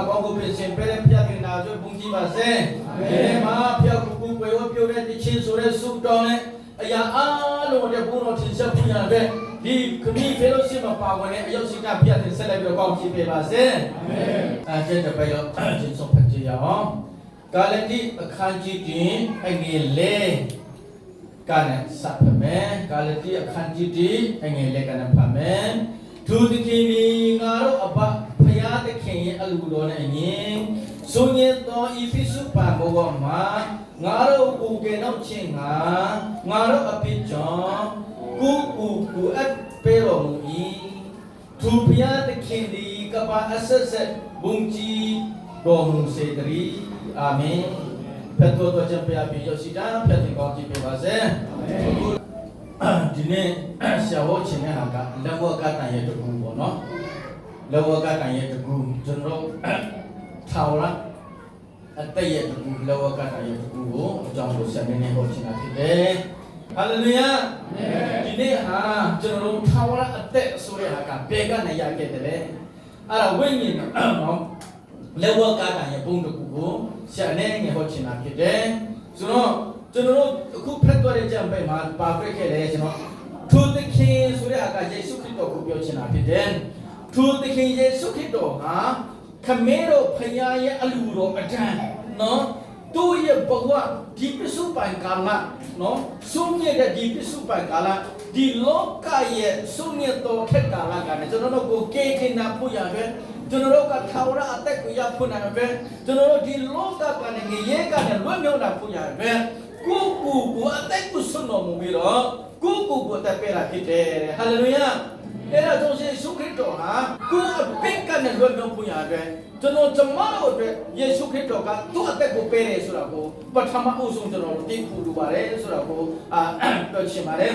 光顾变现，别人别给拿着蹦极把身，别嘛别顾顾为我表的亲属的属张的，哎呀啊，我的不能听小朋友的，你可你非要什么把我呢？要是干别的，谁来别光极别把身，啊，这就不要轻松不这样啊。การที่อาคารจีดีไอ้เงี้ยเล่การสับแม่การที่อาคารจีดีไอ้เงี้ยเล่การพับแม่ทุกที่มีงานเราอบะพยาตะเขียนอลูโดนไอ้เงี้ยส่วนใหญ่ตอนอีฟิสุปาโมกมางานเรากูเกณฑ์เอาเชิงงานเราอภิจารกูอัดเปรมุอีทุกพยาตะเขียนดีกับอาศัยเสร็จบุญจีโดมุเสดรีอาเมนเพื่อตัวจะไปอาบิโยสิดาเพื่อที่เขาจะไปว่าเซ่ทีนี้เสียหัวชินเนี่ยหากเรื่องว่าการตั้งใจจะกูบ่เนาะเรื่องว่าการตั้งใจจะกูจนเราเท่าละแต่ยังจะกูเรื่องว่าการตั้งใจจะกูจงรู้เสียงเนี่ยหัวชินอาทิตย์เด้ฮาเลลูยาทีนี้จนเราเท่าละแต่สุริยหากเบกันเนี่ยอยากเกิดเลยอะไรเว้ยเนี่ยเนาะเรื่องว่าการตั้งใจปุ่งตะกูเสียเนี่ยเนี่ยหัวชินอาทิตย์เด้ส่วนจนเราคู่พระตัวเรียนไปมาปาเปรย์เลยใช่ไหมทุกที่เขียนสุริยากาเยซูคริสต์คู่เดียวชินาพิเดนทุกที่เขียนเยซูคริสต์ขมิ้นโรพยายะอลูโรอาจารย์เนาะตัวเย่บอกว่าดีพิสุปันกาละเนาะสุ่มเนี่ยก็ดีพิสุปันกาละดีโลกาเย่สุ่มเนี่ยตัวแค่กาละกันจนเราโกเกกินน้ำพุยาเวจนเราก็เท่าระแต่กุยาพุนาเวจนเราดีโลกากันเนี่ยเย่กันเนี่ยล้วนเมียวน้ำพุยาเวกูแต่กูสนองมีหรอกูแต่เป็นอะไรที่เด้ฮาเลลูยาเอราจงเยซูคริสต์กูเป็นกันเนี่ยล้วนเมียวพุยาเวจนเราจะมาเอาเวเยซูคริสต์ก็ตัวแต่กูเป็นเลยสุรากูปัทมาอุสุนจนเราที่กูดูบาร์เลยสุรากูตัวชิมาเลย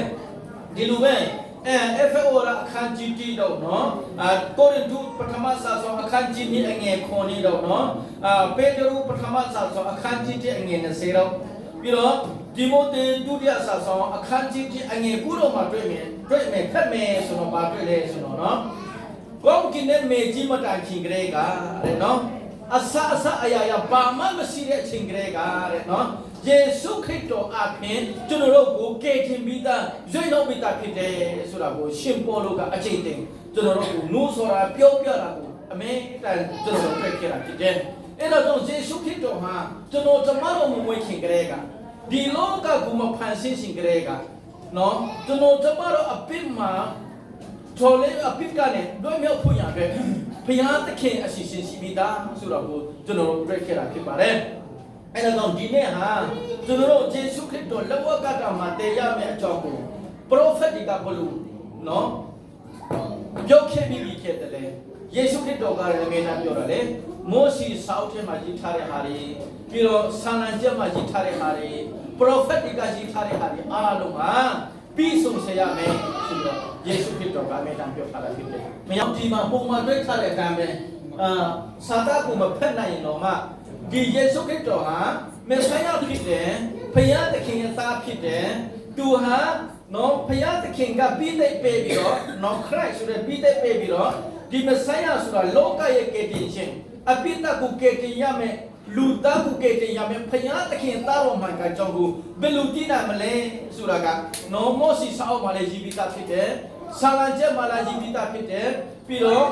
ดีลูเว้เอฟโอระคันจีดีดอกเนาะโกรินทูปฐมศาสนาคันจีนี่เงี้ยคนนี้ดอกเนาะเปโตรปฐมศาสนาคันจีที่เงี้ยเนี่ยเสียดอกပြီးတော့ဒီမိုတေဒုတိယစာဆောင်အခန်းကြီးကြီးအငယ်9တော့မှာတွေ့မယ်ဖတ်မယ်ဆိုတော့ပါတွေ့လဲဆိုတော့နော်ကောင်းကင်နဲ့မေကြီးမတိုင်ခင်ကလေးကတဲ့နော်အစအရာဘာမှမရှိတဲ့အချိန်ကလေးကတဲ့နော်ယေရှုခရစ်တော်အပြင်ကျွန်တော်တို့ကိုကယ်တင်ပြီးသားရွေးနှုတ်ပြီးသားဖြစ်တယ်ဆိုတာကိုရှင်ပေါလုကအကျင့်တင်ကျွန်တော်တို့ကိုနိုးဆိုတာပြောပြတာကိုအမေတန်ကျွန်တော်တို့တွေ့ခဲ့တာဖြစ်တယ်အဲ့တော့ယေရှုခရစ်တော်ဟာကျွန်တော်ကျမတို့မမွေးခင်ကလေးကဒီလောကကိုမဖန်ဆင်းရှင်ကလေးကနော်ကျွန်တော်ကျမတို့အပြစ်မှာထော်လေးအပြစ်ကနေလွတ်မြောက်ဖို့ရတဲ့ဘုရားသခင်အစီအစဉ်ရှိပြီးသားဆိုတော့ကိုကျွန်တော်တွေ့ခဲ့တာဖြစ်ပါတယ်အဲ့တော့ဒီနေ့ဟာကျွန်တော်ယေရှုခရစ်တော်လက်ဝါးကတာမှာတည်ရမယ့်အကြောင်းကိုပရောဖက်တွေကဘလို့နော်ပြောခဲ့ပြီးခဲ့တယ်လေယေရှုခရစ်တော်ကလည်းငယ်သားပြောတာလေမောရှိစာအုပ်ထဲမှာရေးထားတဲ့ဟာတွေပြီးတော့ဆာလံကျမ်းမှာရေးထားတဲ့ဟာတွေပရောဖက်တွေကရေးထားတဲ့ဟာတွေအားလုံးဟာပြီးဆုံးစေရမယ်ဆိုတော့ယေရှုခရစ်တော်ကငယ်သားပြောထားတာဖြစ်တယ်။မရောက်ဒီမှာပုံမှန်တွေ့ထားတဲ့အတိုင်းပဲစာသားကိုမဖက်နိုင်ရင်တော့မှဒီယေရှုခရစ်တော်ဟာမေဆီယဖြစ်တယ်ဘုရားသခင်ရဲ့သားဖြစ်တယ်သူဟာနော်ဘုရားသခင်ကပြီးသိပေးပြီးတော့နော်ခရစ်ဆိုတဲ့ပြီးသိပေးပြီးတော့ဒီမေဆီယဆိုတာလောကရဲ့ကယ်တင်ခြင်းအပိတကုကယ်တင်ရမယ်လူသားကုကယ်တင်ရမယ်ဘုရားသခင်သားတော်မှာကကြောင့်ကိုဘယ်လိုတည်နိုင်မလဲဆိုတာကနော်မောစီစာအုပ်မှာလည်းရေးပြီးသားဖြစ်တယ်ဆာလံကျမ်းမှာလည်းရေးပြီးသားဖြစ်တယ်ပြီးတော့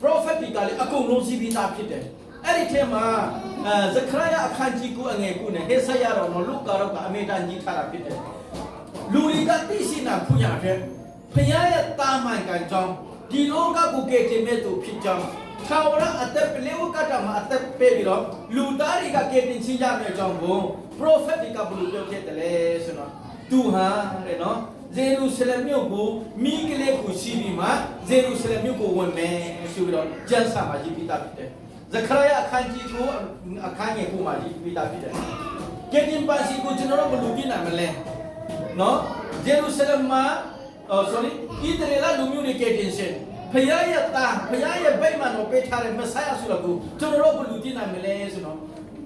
ပရောဖက်တွေကလည်းအကုန်လုံးရေးပြီးသားဖြစ်တယ်အဲ့ဒီထဲမှာဇခရယအခန်းကြီး9အငယ်9နဲ့ဟေဆယတော်နော်လုကာတော့ကအမေတန်ကြီးထားတာဖြစ်တယ်လူတွေကသိရှိနာဖူးရတဲ့ဘုရားရဲ့တာမန်ကကြောင့်ဒီလောကကိုကယ်တင်မဲ့သူဖြစ်ကြောင်းထာဝရအသက်ပလေဝကတမှာအသက်ပေးပြီးတော့လူသားတွေကကယ်တင်ခြင်းရမယ့်အကြောင်းကိုပရောဖက်တွေကဘလို့ပြောခဲ့တယ်လဲဆိုတော့သူဟာတဲ့နော်ဂျေရုဆလင်မြို့ကိုမိကလေးကိုရှိပြီးမှဂျေရုဆလင်မြို့ကိုဝင်မယ်ဆိုပြီးတော့ကျမ်းစာမှာရေးပြီးသားဖြစ်တယ်ဇခရယအခန်းကြီးကိုအခန်းငယ်ကိုမှာရေးပြီးသားဖြစ်တယ်ကယ်တင်ပါစီကိုကျွန်တော်တို့ဘလို့ပြင်နိုင်မလဲနော်ဂျေရုဆလင်မှာsorry ဣသရေလလူမျိုးတွေကယ်တင်ရှင်ဖယားရဲ့တာဖယားရဲ့ဗိမာန်ကိုပေးထားတဲ့မဆိုင်အဆိုတော့ကိုကျွန်တော်တို့ဘလူတင်နိုင်မလဲဆိုတော့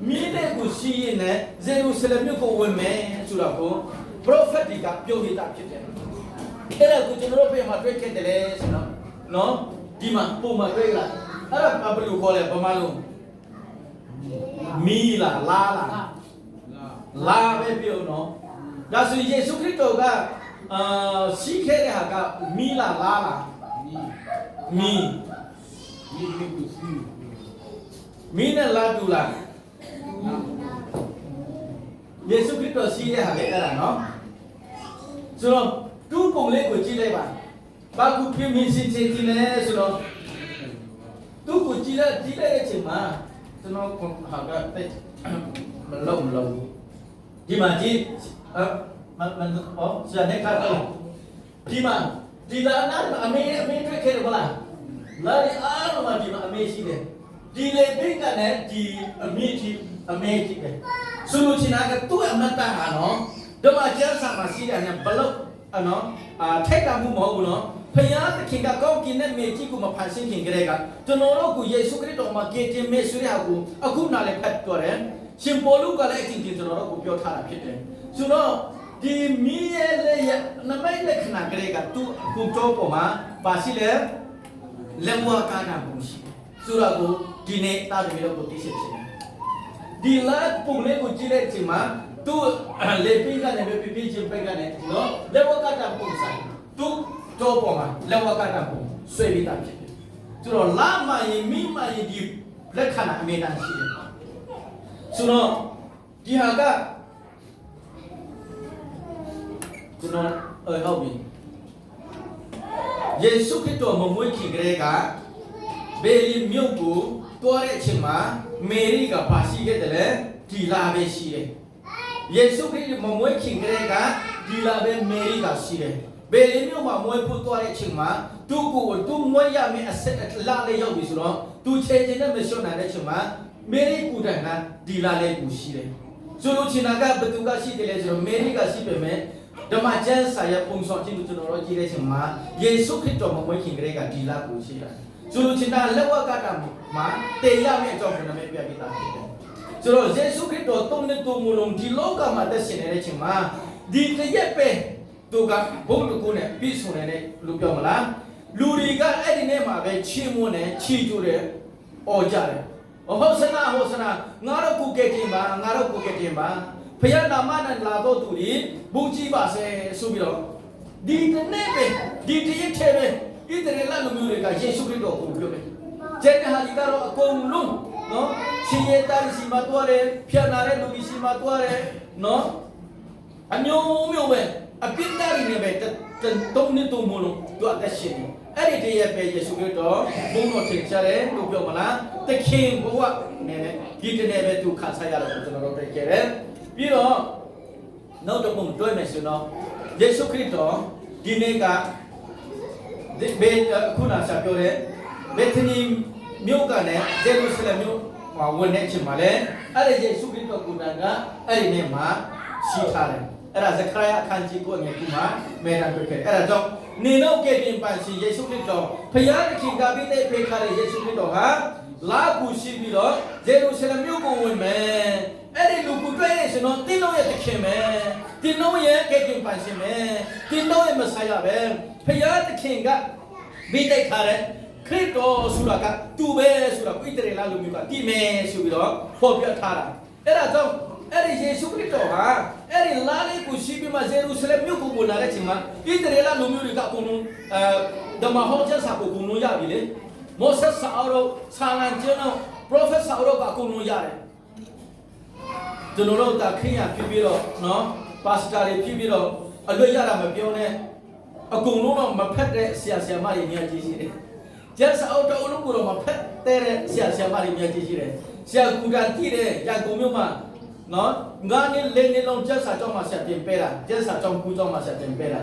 မိတဲ့ကိုရှိရင်လည်းဂျေရုဆလင်မြို့ကိုဝင်မယ်ဆိုတော့ကိုပရောဖက်တွေကပြောခဲ့တာဖြစ်တယ်အဲ့ဒါကိုကျွန်တော်တို့ပြန်မှာတွေ့ခဲ့တယ်လေဆိုတော့နော်ဒီမှာပုံမှာတွေ့လာ အဲ့ဒါဘယ်လိုခေါ်လဲပမာလုံးမီလာလာလာပဲပြောနော်ဒါဆိုယေရှုခရစ်တော်ကရှိခဲ့တဲ့ဟာကမီလာလာမီနဲ့လာတူလားယေရှုခရစ်တော်ရှိတဲ့ဟာလေအဲ့ဒါနော်ဆိုတော့တူပုံလေးကိုကြည့်လိုက်ပါဘာကူပြင်းမင်းစစ်စစ်ကြည့်လဲဆိုတော့တူကိုကြည့်လိုက်တဲ့အချိန်မှာကျွန်တော်ဟာကတိတ်မလုံးဒီမှာကြည့်มันอ๋อဆရာနဲ့ခါတော့ဒီမှာဒီလာနာအမေတွေ့ခဲ့တယ်မလားလာရီအားလုံးမှာဒီမှာအမေရှိတယ်ဒီလေပိတ်ကနဲ့ဒီအမေကြီးပဲဆိုလို့ချင်တာကသူ့အမတ်တဟာနော်ဓမ္မကျမ်းစာမှာရှိတယ်နဲ့ဘလို့နော်ထိုက်ကမှုမဟုတ်ဘူးနော်ဖယားသခင်ကကောင်းကင်နဲ့မြေကြီးကိုမဖန်ဆင်းခင်ကလေးကကျွန်တော်တို့ကိုယေရှုခရစ်တော်မှာကယ်တင်မဲ့ဆိုတဲ့ဟာကိုအခုနားလည်းဖတ်တော့တယ်ရှင်ပေါလုကလည်းအချင်းချင်းကျွန်တော်တို့ကိုပြောထားတာဖြစ်တယ်ဆိုတော့ဒီမီးရဲ့နမိတ်လက္ခဏာကလေးကသူ့ကိုတော့ပေါ်မှာပါရှိလေလက်ဝါးကားတာပုံရှိဆိုတော့ကိုဒီနေ့တားတယ်လို့ကိုသိရှိချင်တယ်ဒီလက်ပုံလေးကိုကြည့်တဲ့အချိန်မှာသူလေပိကနေပဲပြချင်းပိကနေနော်လက်ဝါးကားတာပုံဆိုင်သူတော့ပေါ်မှာလက်ဝါးကားတာပုံဆွဲပြီးသားဖြစ်တယ်ဆိုတော့လာမရင်မိမရင်ဒီလက္ခဏာအမြဲတမ်းရှိတယ်ဆိုတော့ဒီဟာကကျွန်တော်ဟုတ်ပြီယေရှုခရစ်တော်မမွေးခင်ကလေးကဘေလီမြို့ကိုတွားတဲ့အချိန်မှာမေရီကပါရှိခဲ့တယ်လေဒီလာပဲရှိတယ်ယေရှုခရစ်တော်မမွေးခင်ကလေးကဒီလာပဲမေရီကရှိတယ်ဘေလီမြို့မှာမွေးဖို့တွားတဲ့အချိန်မှာသူ့ကိုသူ့မွေးရမယ့်အဆက်လာလေးရောက်ပြီဆိုတော့သူချေချင်တဲ့မရှုံနိုင်တဲ့အချိန်မှာမေရီကူတိုင်ကဒီလာလေးကိုရှိတယ်ဆိုလို့ချင်တာကဘသူကရှိတယ်လဲဆိုတော့မေရီကရှိပေမဲ့ဓမ္မကျမ်းစာရဲ့ပုံဆောင်ခြင်းကိုကျွန်တော်တို့ကြည့်တဲ့အချိန်မှာယေရှုခရစ်တော်မမွေးခင်ကလေးကဒီလာကိုရှိတာဆိုလိုချင်တာလက်ဝါးကတာမှာတည်ရမယ့်အကြောင်းကိုလည်းပြပြတာဖြစ်တယ်ဆိုတော့ယေရှုခရစ်တော်တုံးတဲ့တုံးမလုံးဒီလောကမှာတက်ရှင်နေတဲ့အချိန်မှာဒီတရက်ပဲသူကဘုံတကူနဲ့ပြည့်စုံနေတဲ့လူပြောမလားလူတွေကအဲ့ဒီနေ့မှာပဲချီးမွမ်းတယ်ချီးကျူးတယ်အော်ကြတယ်ဟောစနာငါတို့ကိုကဲတင်ပါဖယားနာမနဲ့လာတော့သူတွေဘူကြီးပါစေဆိုပြီးတော့ဒီတနေ့ပဲဒီတရက်ထဲပဲဣသရေလလူမျိုးတွေကယေရှုခရစ်တော်ကိုပြောတယ်ကျန်တဲ့ဟာဒီကတော့အကုန်လုံးနော်ရှင်ရဲ့တာစီမှာတွားတယ်ဖြတ်လာတဲ့လူကြီးစီမှာတွားတယ်နော်အမျိုးပဲအပြစ်တားနေပဲတုံးနေတုံးမလို့သူအသက်ရှင်တယ်အဲ့ဒီတရက်ပဲယေရှုခရစ်တော်ဘုန်းတော်ထင်ရှားတယ်လို့ပြောမလားတခင်ဘဝနဲ့ဒီတနေ့ပဲသူခါစားရတော့ကျွန်တော်တို့တွေ့ကြတယ်ပြီးတော့နောက်တစ်ပုံတွေ့မယ်ဆိုတော့ယေရှုခရစ်တော်ဒီနေ့ကဘေခုနဆက်ပြောတဲ့ဘေသနီမြို့ကနဲ့ဂျေရုဆလင်မြို့မှာဝင်နေချင်ပါလေအဲ့ဒီယေရှုခရစ်တော်ကိုယ်တိုင်ကအဲ့ဒီနေ့မှာရှိထားတယ်အဲ့ဒါဇခရယာအခန်းကြီးကိုငယ်ကူမှာမေတ္တာတွေ့ခဲ့အဲ့ဒါကြောင့်နေတော့ကဲတင်ပန်ရှင်ယေရှုခရစ်တော်ဖယားသခင်ကပြီးတဲ့ဖေခါတဲ့ယေရှုခရစ်တော်ဟာလာကူရှိပြီးတော့ဂျေရုဆလင်မြို့ကိုဝင်မယ်အဲ့ဒီလူကိုတွေ့ရရှင်တော့တင်းတော့ရဲ့တခင်ပဲတင်းတော့ရဲ့ကဲတင်ပန်ရှင်ပဲတင်းတော့ရဲ့မဆာရပဲဖယားသခင်ကပြီးတဲ့ခါတဲ့ခရစ်တော်ဆိုတာကသူပဲဆိုတာကိုဣသရေလလူမျိုးကတည်မယ်ဆိုပြီးတော့ဖော်ပြထားတာအဲ့ဒါကြောင့်အဲ့ဒီယေရှုခရစ်တော်ဟာအဲ့ဒီလာလေးကိုရှိပြီးမှဂျေရုဆလင်မြို့ကိုဝင်လာတဲ့အချိန်မှာဣသရေလလူမျိုးတွေကအကုန်လုံးဓမ္မဟောကြားစာကိုအကုန်လုံးရပြီလေမောဆက်စာအုပ်ဆာလံကျမ်းတော်ပရောဖက်စာအုပ်ကအကုန်လုံးရတယ်ကျွန်တော်တို့ကခင်းရဖြစ်ပြီးတော့နော်ပါစတာတွေဖြစ်ပြီးတော့အလွတ်ရတာမပြောနဲ့အကုန်လုံးတော့မဖက်တဲ့ဆရာမတွေများကြီးရှိတယ်ကျန်စာအုပ်တော်လုံးကိုတော့မဖက်တဲ့ဆရာမတွေများကြီးရှိတယ်ဆရာကူတာတည်တဲ့ရန်ကုန်မြို့မှာနော်ငါနဲ့လေးနေလုံးကျက်စာကြောင်းမှာဆက်တင်ပေးတာကျက်စာကြောင်းကူကြောင်းမှာဆက်တင်ပေးတာ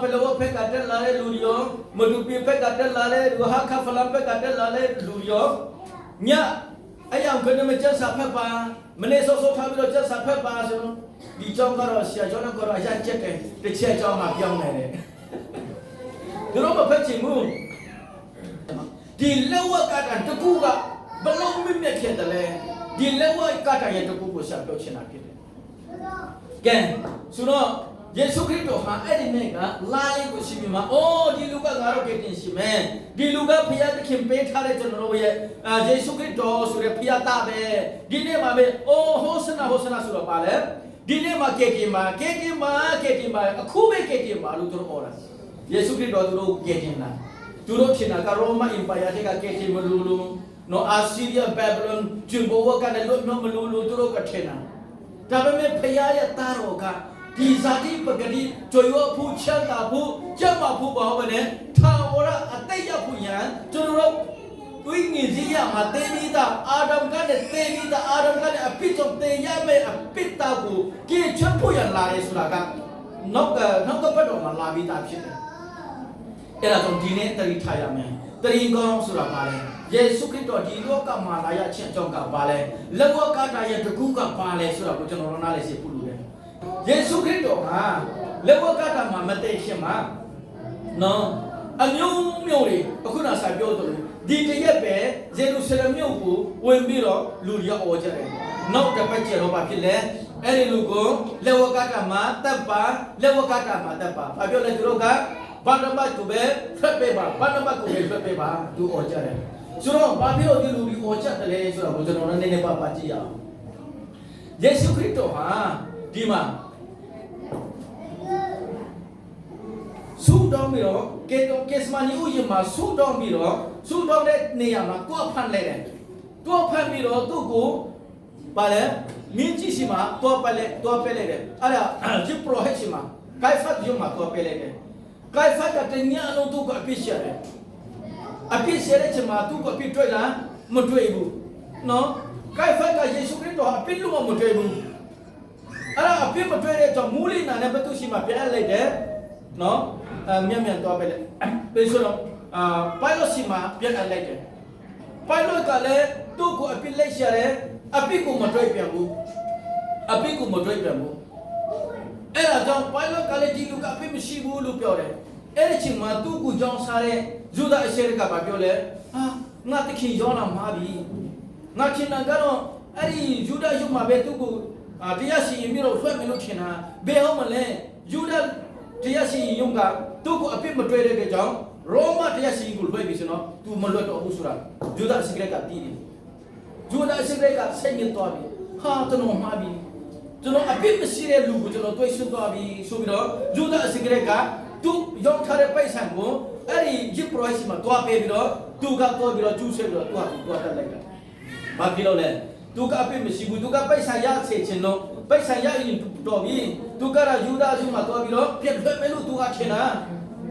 ပလောဖက်ကတက်လာတဲ့လူရောမတူပြဖက်ကတက်လာတဲ့လူဟာခဖလန်ဖက်ကတက်လာတဲ့လူရောညအယောင်ကနေမကျက်စာဖက်ပါမနေ့စောစောထားပြီးတော့ကျက်စာဖက်ပါဆိုတော့ဒီကြောင်းကတော့ဆရာကျောင်းကတော့အရာကျက်တယ်တစ်ချက်ကြောင်းမှာပြောင်းနေတယ်သူတို့မဖက်ချင်ဘူးဒီလက်ဝက်ကတန်တကူကဘလုံးမြင့်ဖြစ်တယ်လေဒီလက်ဝက်ကတန်ရဲ့တကူကိုဆက်ပြောချင်တာဖြစ်တယ်ကဲဆိုတော့ ယေရှုခရစ်တော်ဟာအဲ့ဒီနေ့ကလာလေးကိုရှိပြီးမှအိုးဒီလူကငါတို့ကတင်ရှိမယ်ဒီလူကဖခင်သခင်ပေးထားတဲ့ကျွန်တော်တို့ရဲ့ယေရှုခရစ်တော်ဆိုတဲ့ဖခင်သားပဲဒီနေ့မှာပဲအိုးဟောစနာဆိုတော့ပါလေဒီနေ့မှာကေတင်မှာအခုပဲကေတင်မှာလို့သူတို့ဟောတာယေရှုခရစ်တော်သူတို့ကေတင်လာသူတို့ထင်တာကရောမအင်ပါယာတွေကကေတင်မလို့နော်အာဆီးရီးယားဘက်ဘလုံဂျူဘိုဝကလည်းလို့မလို့သူတို့ကထင်တာဒါပေမဲ့ဖခင်ရဲ့သားတော်ကဒီဇာတိပဂတိကြွယ်ဝဖို့ချမ်းသာဖို့ကြမ်းမာဖို့ပါဘယ်နဲ့ထာဝရအတိတ်ရဖို့ရန်ကျွန်တော်တို့ဝိညာဉ်ကြီးရမှာတေမိတာအာဒမ်ကလည်းတေမိတာအာဒမ်ကလည်းအပိတော့တေရမယ်အပိတာကိုကြေချွတ်ဖို့ရလာတယ်ဆိုတာကနောက်ကပတ်တော်မှာလာပြီးသားဖြစ်တယ်အဲ့ဒါကြောင့်ဒီနေ့တတိထားရမယ်တတိကောင်းဆိုတာပါလေယေရှုခရစ်တော်ဒီလောကမှာလာရခြင်းအကြောင်းကပါလေလက်ဝါးကားတာရဲ့တကူကပါလေဆိုတာကိုကျွန်တော်တို့နားလည်စေဖို့လိုတယ်ယေရှုခရစ်တော်ဟာလက်ဝါးကားတာမှာမတည့်ရှင်မှာနော်အမျိုးမျိုးတွေအခုနစာပြောတယ်ဒီတရက်ပဲယေရုရှလင်မြို့ကိုဝင်ပြီးတော့လူတွေအော်ကြတယ်နောက်တစ်ပတ်ကျတော့ဘာဖြစ်လဲအဲ့ဒီလူကိုလက်ဝါးကားတာမှာတပ်ပါလက်ဝါးကားတာမှာတပ်ပါဘာပြောလဲသူတို့ကဘာနမတ်ကိုပဲဖက်ပေးပါဘာနမတ်ကိုပဲဖက်ပေးပါသူအော်ကြတယ်ဆိုတော့ဘာဖြစ်လို့ဒီလူတွေအော်ကြတယ်လဲဆိုတော့ကျွန်တော်တို့နည်းနည်းပါကြည့်ရအောင်ယေရှုခရစ်တော်ဟာဒီမှာဆူတောင်းပြီးတော့ကေစမနီဦးရင်မှာဆူတောင်းပြီးတော့ဆူတောင်းတဲ့နေရာမှာတွားဖန်လိုက်တယ်တွားဖန်ပြီးတော့သူ့ကိုပါလေမင်းကြီးစီမှာတွားပလိုက်တယ်အဲ့ဒါဂျစ်ပရိုဟက်စီမှာဂိုင်ဖတ်ယုံမှာတွားပလိုက်တယ်ဂိုင်ဖတ်ကတညအလုံးသူ့ကိုအပြစ်ရှာတယ်အပြစ်ရှာတဲ့ချိန်မှာသူ့ကိုအပြစ်တွေ့လားမတွေ့ဘူးနော်ဂိုင်ဖတ်ကယေရှုခရစ်တော်အပြစ်လို့မတွေ့ဘူးအဲ့ဒါအပြစ်မတွေ့တဲ့ကြောင့်မူလိနာနဲ့ဘသူရှိမှာပြန်လိုက်တယ်နော်မြန်တော့ပဲလေပြီးဆိုတော့ပိုင်လော့စီမှာပြန်လိုက်တယ်ပိုင်လော့ကလည်းသူ့ကိုအပြစ်လိုက်ရှာတယ်အပြစ်ကိုမတွေ့ပြန်ဘူးအဲ့ဒါကြောင့်ပိုင်လော့ကလည်းဒီလူကအပြစ်မရှိဘူးလို့ပြောတယ်အဲ့ဒီချိန်မှာသူ့ကိုကြောင်းစားတဲ့ယူဒအရှေရကဘာပြောလဲငါတခင်ယောနာမှာပြီငါခင်နာကတော့အဲ့ဒီယူဒရုံမှာပဲသူ့ကိုတရားစီရင်ပြီးတော့ဆွဲမယ်လို့ထင်တာဘယ်ဟုတ်မလဲယူဒတရားစီရင်ကသူ့ကိုအပြစ်မတွေ့တဲ့ကြောင့်ရောမတရားစီရင်ကိုလွှဲပြီးဆိုတော့သူမလွတ်တော့ဘူးဆိုတာယူဒအရှေရကတည်တယ်ယူဒအရှေရကစိတ်ညစ်သွားပြီကျွန်တော်မှာပြီကျွန်တော်အပြစ်မရှိတဲ့လူကိုကျွန်တော်တွေ့ရှိသွားပြီဆိုပြီးတော့ယူဒအရှေရကသူရောက်ထားတဲ့ပိုက်ဆံကိုအဲ့ဒီဂျစ်ပရိုက်စီမှာတွားပေးပြီးတော့သူကတော့ပြီးတော့ကျူးဆွဲပြီးတော့တွားတက်လိုက်တာဘာဖြစ်လို့လဲသူကအပြစ်မရှိဘူးသူကပိုက်ဆံရစေချင်တော့ပိုက်ဆံရရင်တော်ပြီသူကယူဒအစုမှာတွားပြီးတော့ပြက်လွှတ်မယ်လို့သူကထင်တာ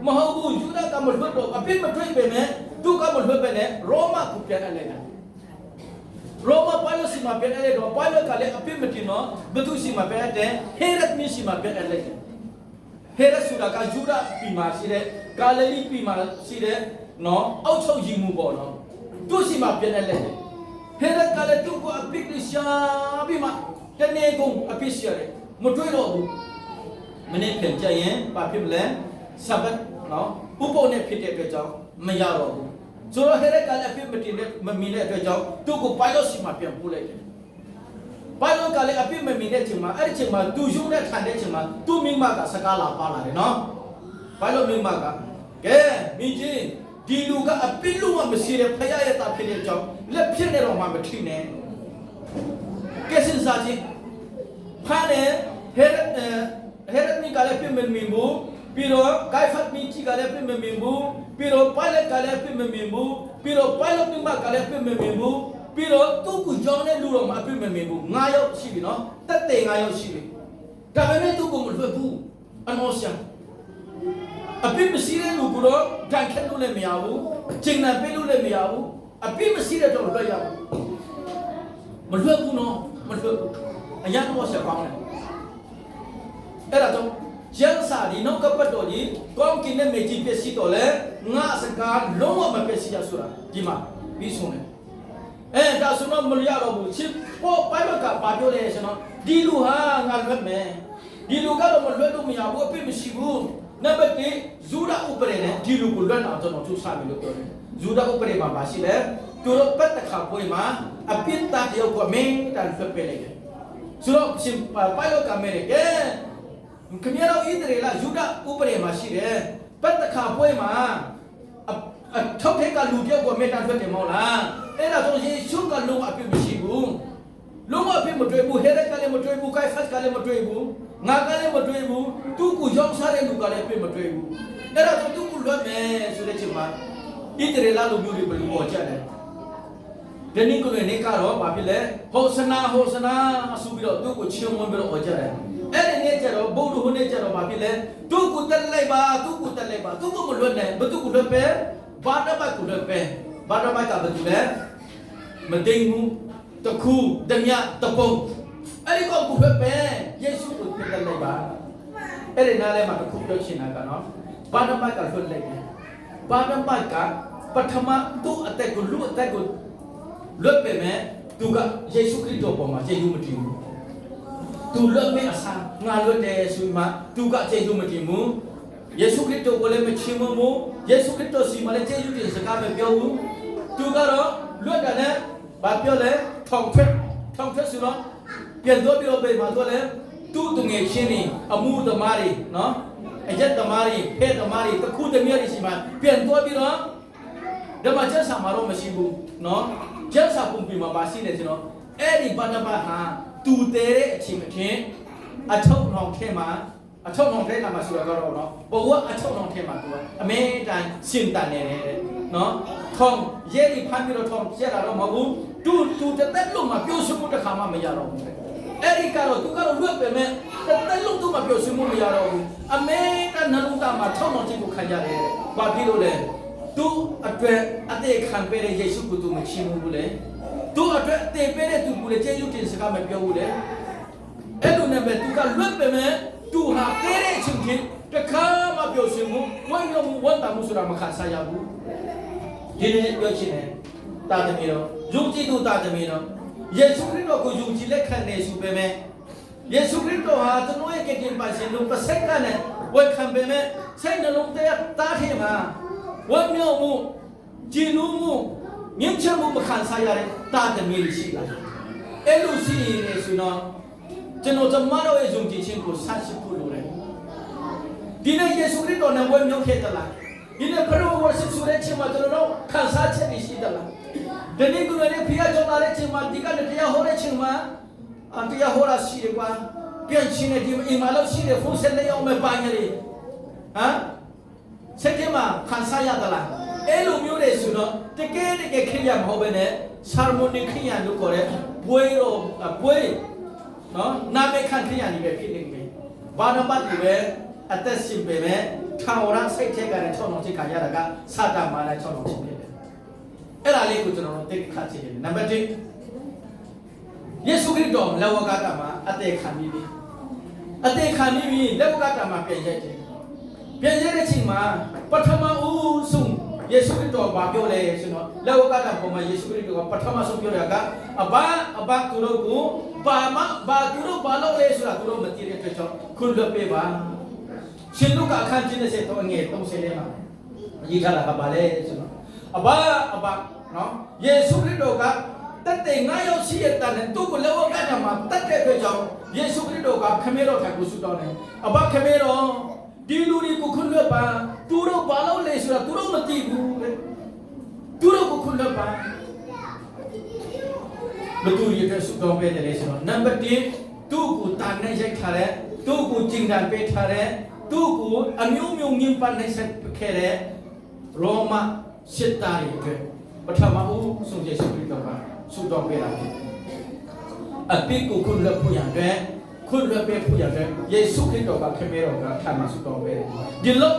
မဟုတ်ဘူးယူဒကမလွှတ်တော့အပြစ်မတွေ့ပေမဲ့သူကမလွှတ်ပဲနဲ့ရောမကိုပြန်လိုက်တာရောမပိုင်လော့စီမှာပြန်လိုက်တော့ပိုင်လော့ကလည်းအပြစ်မတင်တော့ဘသူစီမှာပြန်တယ်ဟေရက်မီစီမှာပြန်လိုက်တယ်ဟေရက်ဆိုတာကယူဒပြည်မှာရှိတဲ့ဂါလိလိပြည်မှာရှိတဲ့နော်အောက်ချုပ်ကြီးမှုပေါ့နော်သူစီမှာပြန်လိုက်တယ်ဟေရက်ကလည်းသူ့ကိုအပြစ်ရှာပြီးမှတနေ့ကုန်အပြစ်ရှာတယ်မတွေ့တော့ဘူးမနေ့ပြန်ကြရင်ဘာဖြစ်မလဲဆပ်ဘတ်နော်ဥပုံနဲ့ဖြစ်တဲ့အတွက်ကြောင့်မရတော့ဘူးဆိုတော့ဟေရက်ကလည်းအပြစ်မတင်တဲ့မမီတဲ့အတွက်ကြောင့်သူ့ကိုပိုင်လော့စီမှာပြန်ပို့လိုက်တယ်ပိုင်လော့ကလည်းအပြစ်မမီတဲ့ချိန်မှာအဲ့ဒီချိန်မှာသူရုံးနဲ့ထိုင်တဲ့ချိန်မှာသူ့မိမကစကားလာပါလာတယ်နော်ပိုင်လော့မိမကကဲမိကြီးဒီလူကအပြစ်လို့မရှိတဲ့ဖယားရဲ့တာဖြစ်တဲ့အကြောင်းလက်ဖြစ်နေတော့မှမထိနဲ့ကဲစဉ်းစားကြည့်ဖားနဲ့ဟေရက်မီကလည်းပြမမင်ဘူးပြီးတော့ဂိုင်ဖတ်မီချီကလည်းပြမမင်ဘူးပြီးတော့ပိုင်လက်ကလည်းပြမမင်ဘူးပြီးတော့ပိုင်လော့မိမကလည်းပြမမင်ဘူးပြီးတော့သူ့ကိုကြောင်းတဲ့လူတော်မှာပြမမင်ဘူး9ယောက်ရှိပြီနော်တက်တဲ့9ယောက်ရှိပြီဒါပေမဲ့သူ့ကိုမလွတ်ဘူးအနောရှာအပြစ်မရှိတဲ့လူကတော့ဒဏ်ခတ်လို့လည်းမရဘူးချိန်နှံပေးလို့လည်းမရဘူးအပြစ်မရှိတဲ့တော့လွတ်ရဘူးမလွတ်ဘူးနော်မလွတ်ဘူးအရာတော့ဆက်ကောင်းတယ်အဲ့ဒါတော့ကျန်စာဒီနောက်ကပတ်တော်ကြီးကောင်းကင်နဲ့မေကြီးပြည့်စည်တော်လဲငါစကားလုံးဝမပြည့်စည်ရဆိုတာဒီမှာပြီးဆုံးတယ်ဒါဆိုတော့မရတော့ဘူးချစ်ပေါ်ပိုင်ဘကပါပြောတယ်ဆိုတော့ဒီလူဟာငါလွတ်မယ်ဒီလူကတော့မလွတ်လို့မရဘူးအပြစ်မရှိဘူးနံပါတ်1ဇူဒဥပဒေနဲ့ဒီလူကိုလွတ်အောင်ကျွန်တော်သူ့စားပြီလို့ပြောတယ်ဇူဒဥပဒေမှာရှိတယ်သူတို့ပတ်တခါပွဲမှာအပြစ်သားတယောက်ကမင်းတန်ဖက်ပေးလိုက်တယ်ဆိုတော့ရှင်ပိုင်လော့ကမဲကဲ ခမရတော့ဣသရေလယူဒဥပဒေမှာရှိတယ်ပတ်တခါပွဲမှာထောက်ထက်ကလူပြောက်ကိုမေတ္တာထွက်တယ်မဟုတ်လားအဲ့ဒါဆိုရင်ရှုကလုံးအပြစ်မရှိဘူးလုံးအပြစ်မတွေ့ဘူးဟဲရက်ကလည်းမတွေ့ဘူးကိုင်ဖတ်ကလည်းမတွေ့ဘူးငါကလည်းမတွေ့ဘူးသူ့ကိုရောက်စားတဲ့လူကလည်းအပြစ်မတွေ့ဘူးအဲ့ဒါဆိုသူ့ကိုလွတ်မယ်ဆိုတဲ့ချိန်မှာဣသရေလလူမျိုးတွေဘယ်လိုပေါ်ကြတယ်ဒီနေ့ကိုလည်းနေကတော့ဘာဖြစ်လဲဟောစနာဆိုပြီးတော့သူ့ကိုချီးမွမ်းပြီးတော့ဟောကြတယ်အဲ့ဒီနေ့ကျတော့ဘုဒ္ဓဟူနေ့ကျတော့ဘာဖြစ်လဲသူ့ကိုတက်လိုက်ပါသူ့ကိုမလွတ်နဲ့ဘသူ့ကိုလွတ်ပဲဘာတပတ်ကိုလွတ်ပဲဘာတပတ်ကဘသူလဲမတိမ်ဘူးတခုတမြတပုံအဲ့ဒီကောကိုလွတ်ပဲယေရှုကိုတက်လိုက်ပါအဲ့ဒီနားလဲမှာတခုပြောချင်တာကနော်ဘာတပတ်ကလွတ်လိုက်တယ်ဘာတပတ်ကပထမသူ့အသက်ကိုလူအသက်ကိုလွတ်ပေမဲ့သူကယေရှုခရစ်တော်ပေါ်မှာယေရှုမတည်ဘူးသူလွတ်မဲ့အစားငါလွတ်တယ်ဆိုမှသူကယေရှုမတည်ဘူးယေရှုခရစ်တော်ကိုလည်းမချီးမွမ်းဘူးယေရှုခရစ်တော်စီမှာလည်းယေရှုတင်စကားမပြောဘူးသူကတော့လွတ်တယ်နဲ့ဘာပြောလဲထောင်ထွက်ဆိုတော့ပြန်တော့ပြောပေးမှာတော့လေသူ့တငယ်ချင်းတွေအမှုသမားတွေနော်အရက်သမားတွေဖဲသမားတွေတခုတည်းများတွေစီမှာပြန်တော့ပြီးတော့ဓမ္မကျမ်းစာမှာတော့မရှိဘူးနော်ကျမ်းစာပုံပြမှာမရှိနေဆိုတော့အဲ့ဒီဘာနာဘာဟာသူတဲတဲ့အချိန်အချင်းအထုံထောင်ထဲမှာအထုံထောင်ထဲမှာဆိုတော့နော်ဘဝအထုံထောင်ထဲမှာသူကအမေတိုင်းရှင်းတန်နေတယ်နော်ထောင်ရဲဒီဖမ်းပြီးတော့ထောင်ကျက်လာတော့မဟုတ်ဘူးသူတက်တက်လို့မပြောစမှုတစ်ခါမှမရတော့ဘူးအဲ့ဒီကတော့သူကတော့လွတ်ပေမဲ့တက်တက်လို့သူမပြောစမှုမရတော့ဘူးအမေကနှလုံးသားမှာထောင်ထောင်ချင်းကိုခံရတယ်ဘာဖြစ်လို့လဲသူအတွက်အသေးခံပေးတဲ့ယေရှုကိုသူမချီးမွမ်းဘူးလေသူအတွက်အသေးပေးတဲ့သူကိုလည်းကျေးဇူးတင်စကားမပြောဘူးလေအဲ့လိုနဲ့ပဲသူကလွတ်ပေမဲ့သူဟာတဲတဲ့အချိန်ချင်းတခါမှပြောစမှုဝိုင်းလို့ဝန်တာမှုဆိုတာမခံစားရဘူးဒီနေ့ပြောချင်တယ်တာသမီးတော်ယုံကြည်သူတာသမီးတော်ယေရှုခရစ်တော်ကိုယုံကြည်လက်ခံနေဆိုပေမဲ့ယေရှုခရစ်တော်ဟာကျွန်တော်ရဲ့ကတင်ပါရှင်လို့တစ်စက္ကန့်နဲ့ဝတ်ခံပေမဲ့စိတ်နှလုံးသားတားထင်မှာဝတ်မြောက်မှုကြည်နူးမှုမြင့်ချမှုမခံစားရတဲ့တာသမီးရှိလာအဲ့လိုရှိနေဆိုတော့ကျွန်တော်မတော်ရဲ့ယုံကြည်ခြင်းကိုဆန့်ကျင်ဖို့လိုတယ်ဒီနေ့ယေရှုခရစ်တော်နဲ့ဝတ်မြောက်ခဲ့သလားဒီနေ့ဘယ်လိုဝတ်စစ်ဆိုတဲ့ချိန်မှာကျွန်တော်ခံစားချက်ရှိသလားဒီနေ့ကိုလည်းဖျားကြောင်းလာတဲ့ချိန်မှာဒီကနေ့တရားဟောတဲ့ချိန်မှာတရားဟောတာရှိတယ်ကွာပြန်ချင်းနဲ့ဒီအိမ်မှာလို့ရှိတယ်ဖုန်းဆက်လေးအောင်မဲ့ပိုင်းလေးဟမ်စိတ်ထဲမှာခံစားရသလားအဲ့လိုမျိုးတွေဆိုတော့တကယ်ခရိယာမဟုတ်ဘဲနဲ့ဆာမွန်နီခရိယာလို့ခေါ်တဲ့ဘွေတော့ဘွေနော်နာမည်ခံခရိယာနေပဲဖြစ်နေတယ်ဘာနပတ်ဒီပဲအသက်ရှင်ပေမဲ့ထာဝရစိတ်ထဲကနေချောင်းအောင်ချိတ်ခါရတာကစာတမာနချောင်းအောင်ချိတ်ဖြစ်တယ်အဲ့ဒါလေးကိုကျွန်တော်သိခါချင်တယ်နံပါတ်1ယေရှုခရစ်တော်လက်ဝါးကတာမှာအသက်ခံပြီးပြီလက်ဝါးကတာမှာပြန်ရိုက်တယ်ပြန်ရိုက်တဲ့ချိန်မှာပထမဦးဆုံးယေရှုခရစ်တော်ဘာပြောလဲဆိုတော့လက်ဝါးကတာပေါ်မှာယေရှုခရစ်တော်ကပထမဆုံးပြောတာကအဘသူတို့ကိုဘာသူတို့ဘာလုပ်လဲဆိုတာသူတို့မသိတဲ့အတွက်ကြောင့်ခွင့်လွှတ်ပေးပါရှင်လုကာအခန်းကြီး30တော့ငယ်30ထဲမှာရေးထားတာကဘာလဲဆိုတော့အဘနော်ယေရှုခရစ်တော်ကတက်တဲ့9ယောက်ရှိတဲ့တန်နဲ့သူ့ကိုလက်ဝါးကတာမှာတက်တဲ့အတွက်ကြောင့်ယေရှုခရစ်တော်ကခမဲတော်ထံကိုဆုတောင်းတယ်အဘခမဲတော်ဒီလူတွေကိုခွင့်လွှတ်ပါသူတို့ဘာလို့လဲဆိုတာသူတို့မသိဘူးလေသူတို့ကိုခွင့်လွှတ်ပါဘသူရတဲ့ဆုတောင်းပေးတယ်လေဆိုတော့နံပါတ်1သူ့ကိုတာနဲ့ရိုက်ထားတဲ့သူ့ကိုကျင်တန်ပေးထားတဲ့သူ့ကိုအမျိုးမျိုးညှဉ်းပန်းနိုင်ဆက်ခဲ့တဲ့ရောမစစ်သားတွေအတွက်ပထမဦးဆုံးယေရှုခရစ်တော်ကဆုတောင်းပေးတာဖြစ်အပိကိုခွင့်လွှတ်ဖို့ရတဲ့ခွင့်လွှတ်ပေးဖို့ရတဲ့ယေရှုခရစ်တော်ကခမဲတော်ကထာမဆုတောင်းပေးတယ်ဒီလို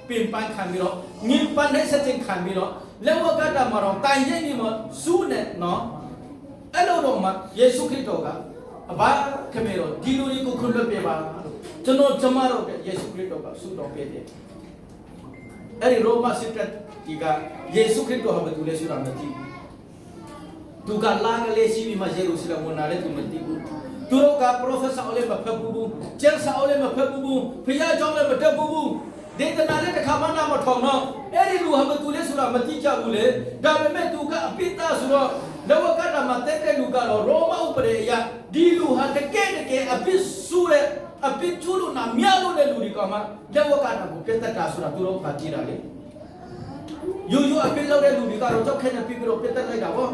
ပင်ပန်းခံပြီးတော့ညှဉ်းပန်းနိုင်ဆက်ခံပြီးတော့လက်ဝါးကတာမှာတော့တိုင်ရင်ဒီမှာစုနဲ့နော်အဲ့လိုတော့မှယေရှုခရစ်တော်ကအဘခမဲတော်ဒီလူတွေကိုခွင့်လွှတ်ပေးပါကျွန်တော်တို့ယေရှုခရစ်တော်ကဆုတောင်းပေးတယ်အဲ့ဒီရောမစစ်တပ်ဒီကယေရှုခရစ်တော်ဟာဘယ်သူလဲဆိုတာမသိဘူးသူကလာကလေးရှိပြီးမှယေရုရှလင်ဝင်လာတဲ့သူမသိဘူးသူတို့က professor အလေးမဖတ်ဘူးကျန်စာအလေးမဖတ်ဘူးဖျားကြောင်းလည်းမတက်ဘူးဒေသနာလည်းတစ်ခါမှနာမထောင်တော့အဲ့ဒီလူဟာဘယ်သူလဲဆိုတာမသိကြဘူးလေဒါပေမဲ့သူကအပိတဆိုတော့လောကတာမှာတက်တဲ့လူကတော့ရောမဥပဒေအရဒီလူဟာတကယ်အပိစုတဲ့ အပိကျူလို့နာမြလို့တဲ့လူတွေကမှလက်ဝက်ကတာကိုပြတ်တက်တာဆိုတာသူတို့ကကြည့်တာလေယူယူအပိလောက်တဲ့လူတွေကတော့ကြောက်ခဲနေပြီးတော့ပြတ်တက်လိုက်တာပေါ့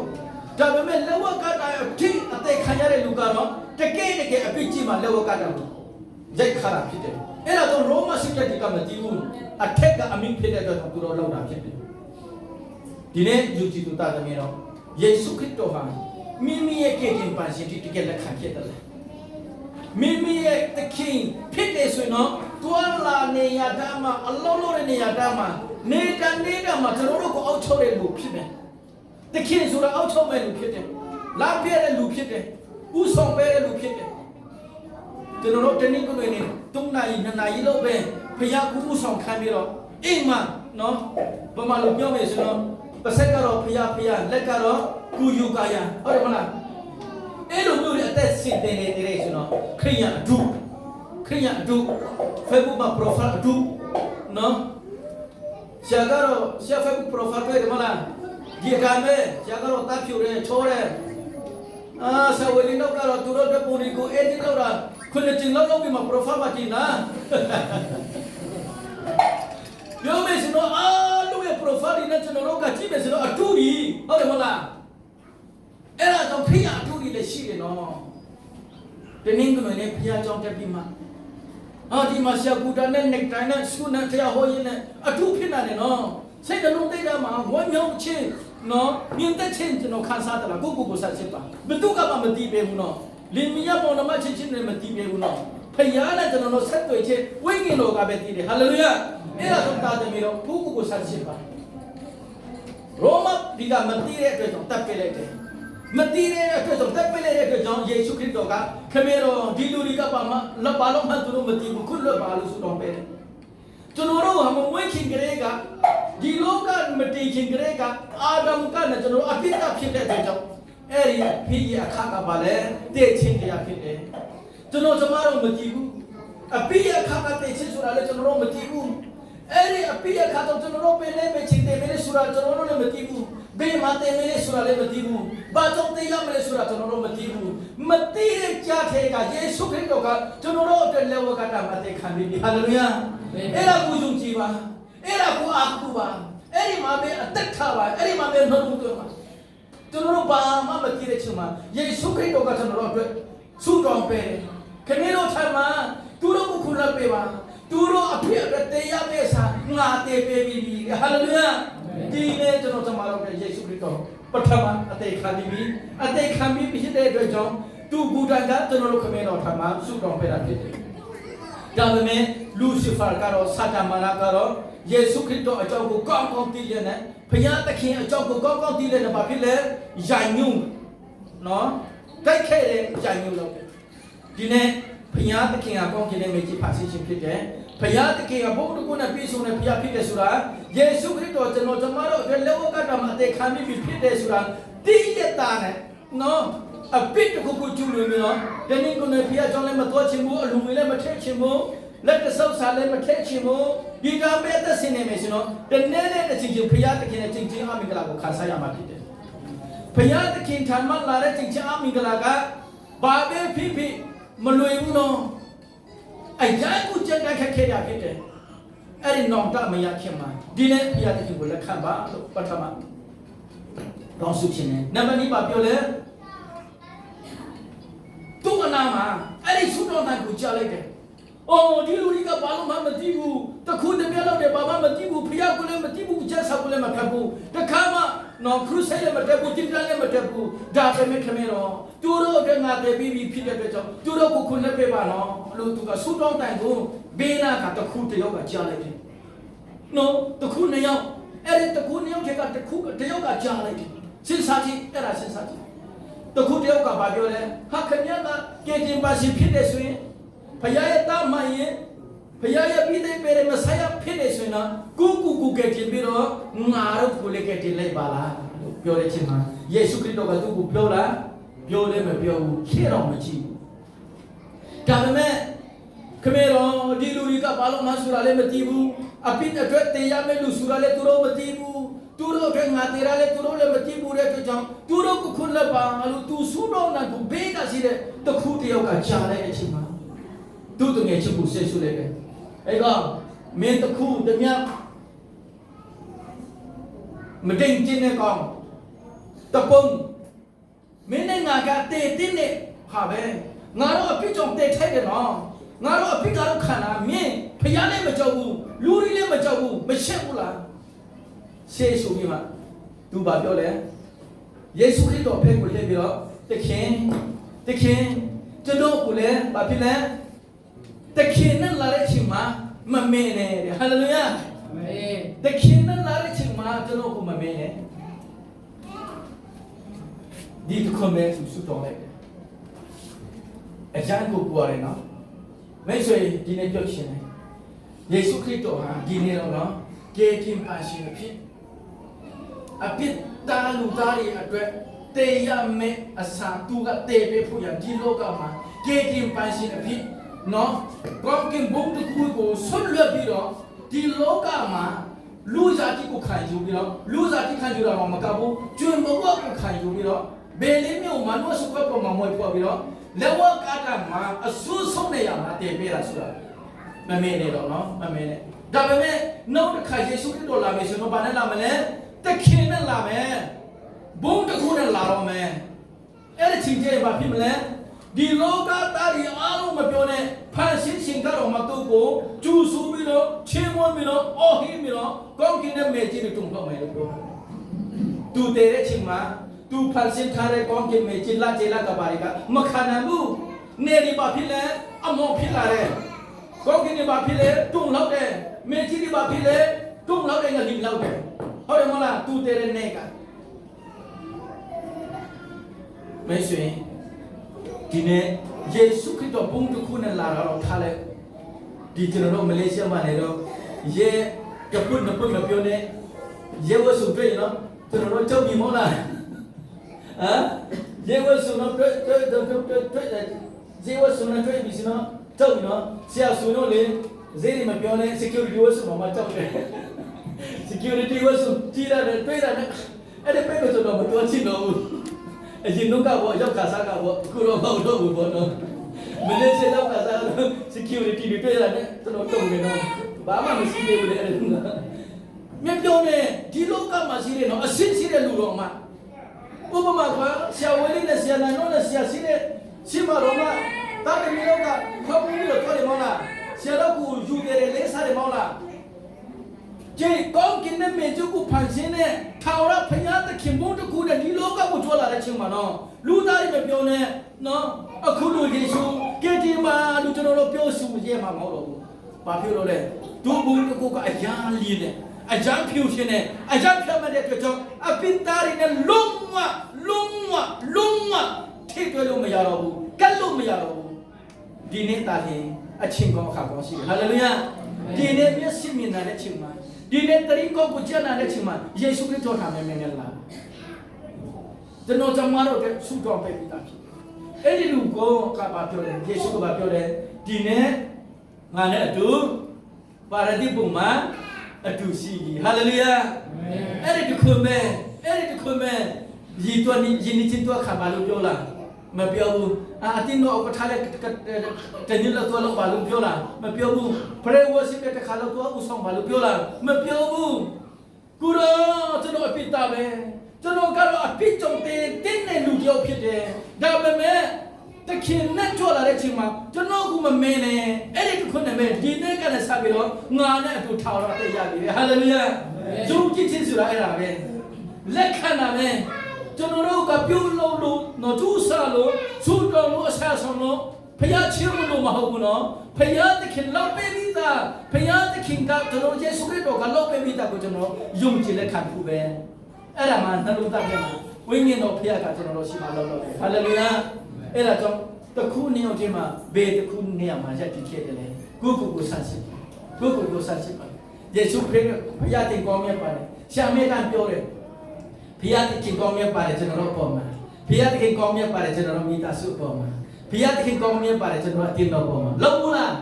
ဒါပေမဲ့လက်ဝက်ကတာအထိအသက်ခံရတဲ့လူကတော့တကယ်အပိကြည့်မှလက်ဝက်ကတာကိုရိုက်ခါတာဖြစ်တယ်အဲ့ဒါတော့ရောမစစ်တဲ့ဒီကမကြည့်ဘူးအထက်ကအမိဖြစ်တဲ့အတွက်သူတို့လောက်တာဖြစ်တယ်ဒီနေ့ယူကြည်သူတာသမီးတော့ယေရှုခရစ်တော်ဟာမိမိရဲ့ကယ်တင်ပါရှင်ဒီတကယ်လက်ခံဖြစ်တယ်မိမိရဲ့သခင်ဖြစ်တယ်ဆိုရင်တော့တွာလာနေရတာမှာအလုံးလုံးနေရတာမှာနေတာမှာကျွန်တော်တို့ကိုအောက်ချုပ်တဲ့လူဖြစ်တယ်သခင်ဆိုတာအောက်ချုပ်မဲ့လူဖြစ်တယ်လာပြတဲ့လူဖြစ်တယ်ဥဆောင်ပေးတဲ့လူဖြစ်တယ်ကျွန်တော်တို့တနည်းကိုနေ3နာရီ2နာရီလောက်ပဲဖျားကူဥဆောင်ခံပြီးတော့အိမ်မှာနော်ဘာမှလို့ပြောမယ်ဆိုတော့ပါစက်ကတော့ဖျားလက်ကတော့ကူယူကာယဟုတ်တယ်မလားအဲ့လိုမျိုးအသက်ရှင်နေတဲ့ဆိုတော့ခရိယအတူ Facebook မှာ profile အတူနော်ဆရာကတော့ဆရာ Facebook profile တွေ့တယ်မလားဒီကံပဲဆရာကတော့တပ်ဖြူတယ်ချိုးတယ်ဆရာဝလင်းတော့ကတော့သူတို့တပူရီကို edit လုပ်တာခုနှစ်ကျင်းလောက်ပြီးမှ profile မှာတင်တာပြောမယ်ဆိုတော့လူရဲ့ profile နဲ့ကျွန်တော်တို့ကကြည့်မယ်ဆိုတော့အတူကြီးဟုတ်တယ်မလားအဲ့ဒါတော့ဖိရအတူကြီးလည်းရှိတယ်နော်တနင်္ဂနွေနေ့ဖျားကြောင်းတက်ပြီးမှဒီမှာဆရာကူတာနဲ့ neck tie နဲ့ shoe နဲ့တရားဟောရင်းနဲ့အတူဖြစ်နေတယ်နော်စိတ်နှလုံးသိတာမှာဝမ်းမြောက်ခြင်းနော်မြင်သက်ခြင်းကျွန်တော်ခံစားတယ်လားကိုဆက်စစ်ပါဘယ်သူကမှမသိပေဘူးနော်လင်မယားပေါ်နမချင်းနဲ့မသိပေဘူးနော်ဖျားနဲ့ကျွန်တော်တို့ဆက်တွေ့ခြင်းဝိညာဉ်တော်ကပဲသိတယ်ဟာလေလုယာအဲ့ဒါတော့တာတယ်ပြီးတော့ကိုဆက်စစ်ပါရောမဒီကမသိတဲ့အတွက်ကြောင့်တပ်ပြလိုက်တယ်မတည်တဲ့အတွက်ကြောင့်တက်ပလိုက်တဲ့အတွက်ကြောင့်ယေရှုခရစ်တော်ကခမေတော်ဒီလူတွေကပါမလပါလုံးမှသူတို့မတည်ဘူးခုလွတ်ပါလို့ဆိုတော့ပဲကျွန်တော်တို့ဟာမဝိခင်ကလေးကဒီလောကမတည်ခင်ကလေးကအာဒမ်ကနဲ့ကျွန်တော်အပိတဖြစ်တဲ့အတွက်ကြောင့်အဲ့ဒီဖိရအခါကပါလေတည်ချင်းတရားဖြစ်တယ်ကျွန်တော်တို့မတည်ဘူးအပိရအခါကတည်ချင်းဆိုတာလည်းကျွန်တော်တို့မတည်ဘူးအဲ့ဒီအပိရအခါတော့ကျွန်တော်တို့ပဲလည်းမချင်းတယ်လည်းဆိုတာကျွန်တော်တို့လည်းမတည်ဘူးဘေးမှာတယ်မလေးဆိုတာလည်းမသိဘူး။ဘာကြောင့်တရားမလဲဆိုတာကျွန်တော်တို့မသိဘူး။မသိတဲ့ကြားထဲကယေရှုခရစ်တော်ကကျွန်တော်တို့အတွက်လက်ဝကတာမသိခံပြီးဟာလေလုယာ။အဲ့ဒါကိုယုံကြည်ပါ။အဲ့ဒါကိုအားကိုးပါ။အဲ့ဒီမှာပဲအသက်ထားပါ။အဲ့ဒီမှာပဲနှုတ်သွင်းပါ။ကျွန်တော်တို့ဘာမှမသိတဲ့ချိန်မှာယေရှုခရစ်တော်ကကျွန်တော်တို့အတွက်ဆုတောင်းပေးတယ်။ခမင်းတို့ထမ်းမှာသူတို့ကိုခုလက်ပေးပါ။သူတို့အဖြစ်အတွက်တရားမဲ့စာငါတည်ပေးပြီးဟာလေလုယာ။ဒီနေ့ကျွန်တော်တို့ယေရှုခရစ်တော်ပထမအသေးခံပြီးဖြစ်တဲ့အတွက်ကြောင့်သူဘူတန်ကကျွန်တော်တို့ခမင်းတော်ထံမှာဆုတောင်းပေးတာဖြစ်တယ်။ဒါပေမဲ့လူစီဖာကတော့စာတမန်ကတော့ယေရှုခရစ်တော်အကြောင်းကိုကောင်းကောင်းသိရတဲ့ဘုရားသခင်အကြောင်းကိုကောင်းကောင်းသိတဲ့ဘာဖြစ်လဲ။ယာညုံနော်တိုက်ခဲ့တဲ့ယာညုံလို့ဒီနေ့ဘုရားသခင်ကကောင်းကင်ရဲ့မြေကြီးဖာဆင်းခြင်းဖြစ်တယ်။ဘုရားသခင်ကဘုရားကိုနဲ့ပြည့်စုံတဲ့ဘုရားဖြစ်တယ်ဆိုတာယေရှုခရစ်တော်ကျွန်တော်တို့လက်ဝကတာမှာအသေးခံပြီးဖြစ်တယ်ဆိုတာသိရတာနဲ့နော်အပိတခုခုကျူလို့မျိုးနော်တနည်းကိုလည်းဘုရားကြောင့်လည်းမတော်ချင်ဘူးအလူငွေလည်းမထည့်ချင်ဘူးလက်တဆောက်စားလည်းမထည့်ချင်ဘူးဒီကမဲ့သက်စင်နေမယ်ဆိုတော့တနေ့နဲ့တစ်ချိန်ချင်းဘုရားသခင်ရဲ့ချင်းချင်းအမင်္ဂလာကိုခံစားရမှာဖြစ်တယ်ဘုရားသခင်ထံမှာလာတဲ့ချင်းချင်းအမင်္ဂလာကဘာပဲဖြစ်မလွယ်ဘူးနော်အရာကိုကြက်တိုက်ခက်ခဲရဖြစ်တယ်အဲ့ဒီနောင်တမရခင်မှာဒီနေ့ဘုရားသခင်ကိုလက်ခံပါလို့ပထမတောင်းဆုခြင်းနဲ့နံပါတ်2ပါပြောလဲသူ့အနာမှာအဲ့ဒီဆုတော်တိုင်းကိုကြားလိုက်တယ်။အော်ဒီလူတွေကဘာလို့မှမသိဘူး။တခုတည်းများတော့ဘာမှမသိဘူး။ဘုရားကိုလည်းမသိဘူး။ကျက်ဆောက်ကိုလည်းမဖတ်ဘူး။တခါမှနော်ခရုစိုက်လည်းမတက်ဘူး။တင်တန်းလည်းမတက်ဘူး။ဒါပေမဲ့ခမင်းတော်သူတို့ကငါတည်ပြီးဖြစ်တဲ့အတွက်ကြောင့်သူတို့ကိုခုနှစ်ပေးပါနော်။လို့သူကဆုတော်တိုင်းကိုဘေးနာကတခုတယောက်ကကြားလိုက်တယ်။နော်တခုနှစ်ယောက်အဲ့ဒီတခုနှစ်ယောက်ကတခုတယောက်ကကြားလိုက်တယ်။စဉ်းစားကြည့်အဲ့ဒါစဉ်းစားကြည့်တခုတယောက်ကဘာပြောလဲဟာခင်ဗျာကကယ်တင်ပါရှင်ဖြစ်တယ်ဆိုရင်ဘုရားရဲ့တာမန်ရင်ဘုရားရဲ့ပြည်သိပေရမဆရာဖြစ်တယ်ဆိုရင်တော့ကိုကယ်တင်ပြီးတော့ငါတို့ကိုလည်းကယ်တင်လိုက်ပါလားလို့ပြောတဲ့ချိန်မှာယေရှုခရစ်တော်ကသူ့ကိုပြောလားပြောလည်းမပြောဘူးရှင်းတော့မကြည့်ဘူးဒါပေမဲ့ခမေတော်ဒီလူတွေကဘာလို့မှဆိုတာလည်းမသိဘူးအပိအတွက်တရားမဲ့လူဆိုတာလည်းသူတို့မသိဘူးသူတို့ကငါတေရလေသူတို့လည်းမသိဘူးတဲ့အတွက်ကြောင့်သူတို့ကိုခွန်းလက်ပါလို့သူဆူတော့နိုင်ဘူးဘေးကရှိတဲ့တခုတယောက်ကကြားတဲ့အချိန်မှာ သူ့တငယ်ချစ်ကိုဆေးဆူလိုက်တယ်အဲ့ကမင်းတခုတည်းမြမတိန်ချင်းနဲ့ကောင်းတပုံမင်းနဲ့ငါကတေးတင်းနဲ့ဟာပဲငါတို့အပြစ်ကြောင့်တေးထိုက်တယ်နော်ငါတို့အပြစ်ကတော့ခံတာမင်းဖျားလည်းမကြောက်ဘူးလူတွေလည်းမကြောက်ဘူးမရှက်ဘူးလားရှေးဆိုပြီးမှသူဘာပြောလဲယေရှုခရစ်တော်ဖက်ကိုလှည့်ပြီးတော့တခင်ကျွန်တော်ကိုလည်းဘာဖြစ်လဲတခင်နဲ့လာတဲ့အချိန်မှာမမင်းနဲ့ဟာလေလုယာအာမင်တခင်နဲ့လာတဲ့အချိန်မှာကျွန်တော်ကိုမမင်းနဲ့ဒီတခွန်မဲ့ဆုတော်လိုက်တယ်အကျဉ်းကိုပြောရတယ်နော်မိတ်ဆွေဒီနေ့ပြောချင်တယ်ယေရှုခရစ်တော်ဟာဒီနေ့တော့နော်ကယ်တင်ပါရှင်ဖြစ်အပြစ်တားလူသားတွေအတွက်တေရမယ်အစာသူကတေပေးဖို့ရဒီလောကမှာကယ်တင်ပါရှင်အဖြစ်နော်ကောင်းကင်ဘုံတကူကိုဆွတ်လွတ်ပြီးတော့ဒီလောကမှာလူစားတိကိုခံယူပြီးတော့လူစားတိခံယူတာမှမကဘူးကျွန်းဘဝကိုခံယူပြီးတော့ဘယ်လေးမျိုးမနှုတ်ဆုပ်ပေါ်မှာမွေးပေါ်ပြီးတော့လက်ဝါကတာမှာအဆူဆုံးနေရမှာတည်ပေးတာဆိုတာမမေ့နေတော့နော်မမေ့နဲ့ဒါပေမဲ့နောက်တစ်ခါယေရှုခရစ်တော်လာမယ်ဆိုတော့ဘာနဲ့လာမလဲတခင်နဲ့လာမယ်ဘုံတစ်ခုနဲ့လာတော့မယ်အဲ့ဒီချိန်ကျရင်ဘာဖြစ်မလဲဒီလောကသားတွေအားလုံးမပြောနဲ့ဖန်ဆင်းရှင်ကတော့မတူကိုကျူဆူပြီးတော့ချင်းမွန်းပြီးတော့အော်ဟင်းပြီးတော့ကောင်းကင်နဲ့မေကြီးတွေတုံ့လောက်မယ်လို့ပြောသူတည်တဲ့ချိန်မှာသူဖန်ဆင်းထားတဲ့ကောင်းကင်မေကြီးလာကျေလာကပါရီကမခံနိုင်ဘူးနေဒီဘာဖြစ်လဲအမောဖြစ်လာတယ်ကောင်းကင်တွေဘာဖြစ်လဲတုံ့လောက်တယ်မေကြီးတွေဘာဖြစ်လဲတုံ့လောက်တယ်ငါလိမ့်လောက်တယ်ဟုတ်တယ်မလားသူတည်တဲ့နေကမေဆွေဒီနေ့ယေရှုခရစ်တော်ဘုန်းတစ်ခုနဲ့လာတော့ထားလိုက်ဒီကျွန်တော်တို့မလေးရှားမှာနေတော့ရေကပုတ်မပြောနဲ့ရေဝဆုတွေ့နော်ကျွန်တော်တို့ကြောက်ပြီမဟုတ်လားဟမ်ရေဝဆုနော်တွေ့ရေဝဆုနော်တွေ့ပြီစနော်ကြောက်နော်ဆရာဆုနော်လေဈေးတွေမပြောနဲ့ security ဝဆုမှာမကြောက်တယ် security ဝဆုကြည့်ရတယ်တွေ့ရတယ်အဲ့ဒီပဲကိုကျွန်တော်မပြောချင်တော့ဘူးအရင်တော့ကတော့ရောက်ခါစားကတော့ခုတော့မဟုတ်တော့ဘူးပေါ့နော်မလေးရှားတော့ခါစားတော့ security တွေတွေ့ရတယ်ကျွန်တော်တုံနေတော့ဘာမှမရှိသေးဘူးလေအဲ့ဒါမြတ်ပြောနေဒီလောကမှာရှိတယ်နော်အဆင့်ရှိတဲ့လူတော်မှာဥပမာကဆရာဝလေးနဲ့ဆရာနိုင်တော့နဲ့ဆရာရှိတဲ့ရှိမတော်မှာတားတယ်လောကခေါင်းပြီးတော့တော်တယ်မောင်းလားဆရာတော့ကိုယူတယ်လေစားတယ်မောင်းလားကျေကောင်းကင်နဲ့မေကျုပ်ကိုဖန်ဆင်းတဲ့ထာဝရဘုရားသခင်ဘုန်းတကူနဲ့ဒီလောကကိုထွက်လာတဲ့ချိန်မှာနော်လူသားတွေမပြောနဲ့နော်အခုလိုယေရှုကယ်တင်ပါလို့ကျွန်တော်တို့ပြောဆိုရမှာမဟုတ်တော့ဘူး။ဘာဖြစ်လို့လဲ။ဒုဘုန်းတကူကအရာလီနဲ့အကြမ်းဖြူရှင်နဲ့အကြမ်းဖြတ်မဲ့တဲ့အတွက်ကြောင့်အပိသားတွေနဲ့လုံးဝထိတွေ့လို့မရတော့ဘူး။ကတ်လို့မရတော့ဘူး။ဒီနေ့တာရင်အချင်းကောင်းအခါကောင်းရှိတယ်။ဟာလေလုယာ။ဒီနေ့မျက်စိမြင်တဲ့ချိန်မှာဒီနေ့တရင်ကိုကြားနာတဲ့ချိန်မှာယေရှုခရစ်တော်ထာမယ်နဲ့လာကျွန်တော်ကြောင့်မတော့တဲ့ဆုတော်ပဲပြီးသားဖြစ်အဲ့ဒီလူကိုကဘာပြောလဲယေရှုကဘာပြောလဲဒီနေ့ငါနဲ့အတူပါရဒိဘုံမှာအတူရှိပြီဟာလေလုယာအဲ့ဒီတခွမဲ့ရည်တော်ရင်းချင်းတော်ခါဘာလို့ပြောလားမပြောဘူးအတင်းတော့ကထားတဲ့တနည်းလောက်တော့ဘာလို့ပြောလားမပြောဘူး pray worship တဲ့ခါလောက်တော့ဥဆောင်ဘာလို့ပြောလားမပြောဘူးကိုရောကျွန်တော်အပြစ်သားပဲကျွန်တော်ကတော့အပြစ်ကြောင့်တင်းနေလူတယောက်ဖြစ်တယ်ဒါပေမဲ့တခင်နဲ့ကြွလာတဲ့ချိန်မှာကျွန်တော်ကမမင်းနဲ့အဲ့ဒီခုနဲ့မဲ့ဒီနေ့ကလည်းဆက်ပြီးတော့ငါနဲ့အတူထောင်တော့တဲ့ရပြီဟာလေလုယာယုံကြည်ခြင်းဆိုတာအဲ့ဒါပဲလက်ခံတာပဲကျွန်တော်တို့ကပြုလုပ်လို့နော်သူစားလို့သူတော်လို့အဆက်ဆုံးလို့ဖယားချင်းလို့မဟုတ်ဘူးနော်ဖယားသခင်လောက်ပေးပြီးသားဖယားသခင်ကကျွန်တော်ယေရှုခရစ်တော်ကလောက်ပေးပြီးသားကိုကျွန်တော်ယုံကြည်လက်ခံဖို့ပဲအဲ့ဒါမှနှလုံးသားထဲမှာဝိညာဉ်တော်ဖယားကကျွန်တော်တို့ရှိမှလောက်လို့ဟာလေလုယာအဲ့ဒါကြောင့်တခုနေအောင်ချင်းမှာဘယ်တခုနေရာမှာရက်တည်ခဲ့တယ်လေကိုဆန့်စစ်ပါယေရှုခရစ်ဖယားတင်ကောင်းမြတ်ပါတယ်ရှာမေတ္တာပြောတယ်ဖယားသခင်ကောင်းမြတ်ပါတယ်ကျွန်တော်တို့ပေါ်မှာဖယားသခင်ကောင်းမြတ်ပါတယ်ကျွန်တော်တို့မိသားစုပေါ်မှာဖယားသခင်ကောင်းမြတ်ပါတယ်ကျွန်တော်အတင်းတော်ပေါ်မှာလုံးဘူးလား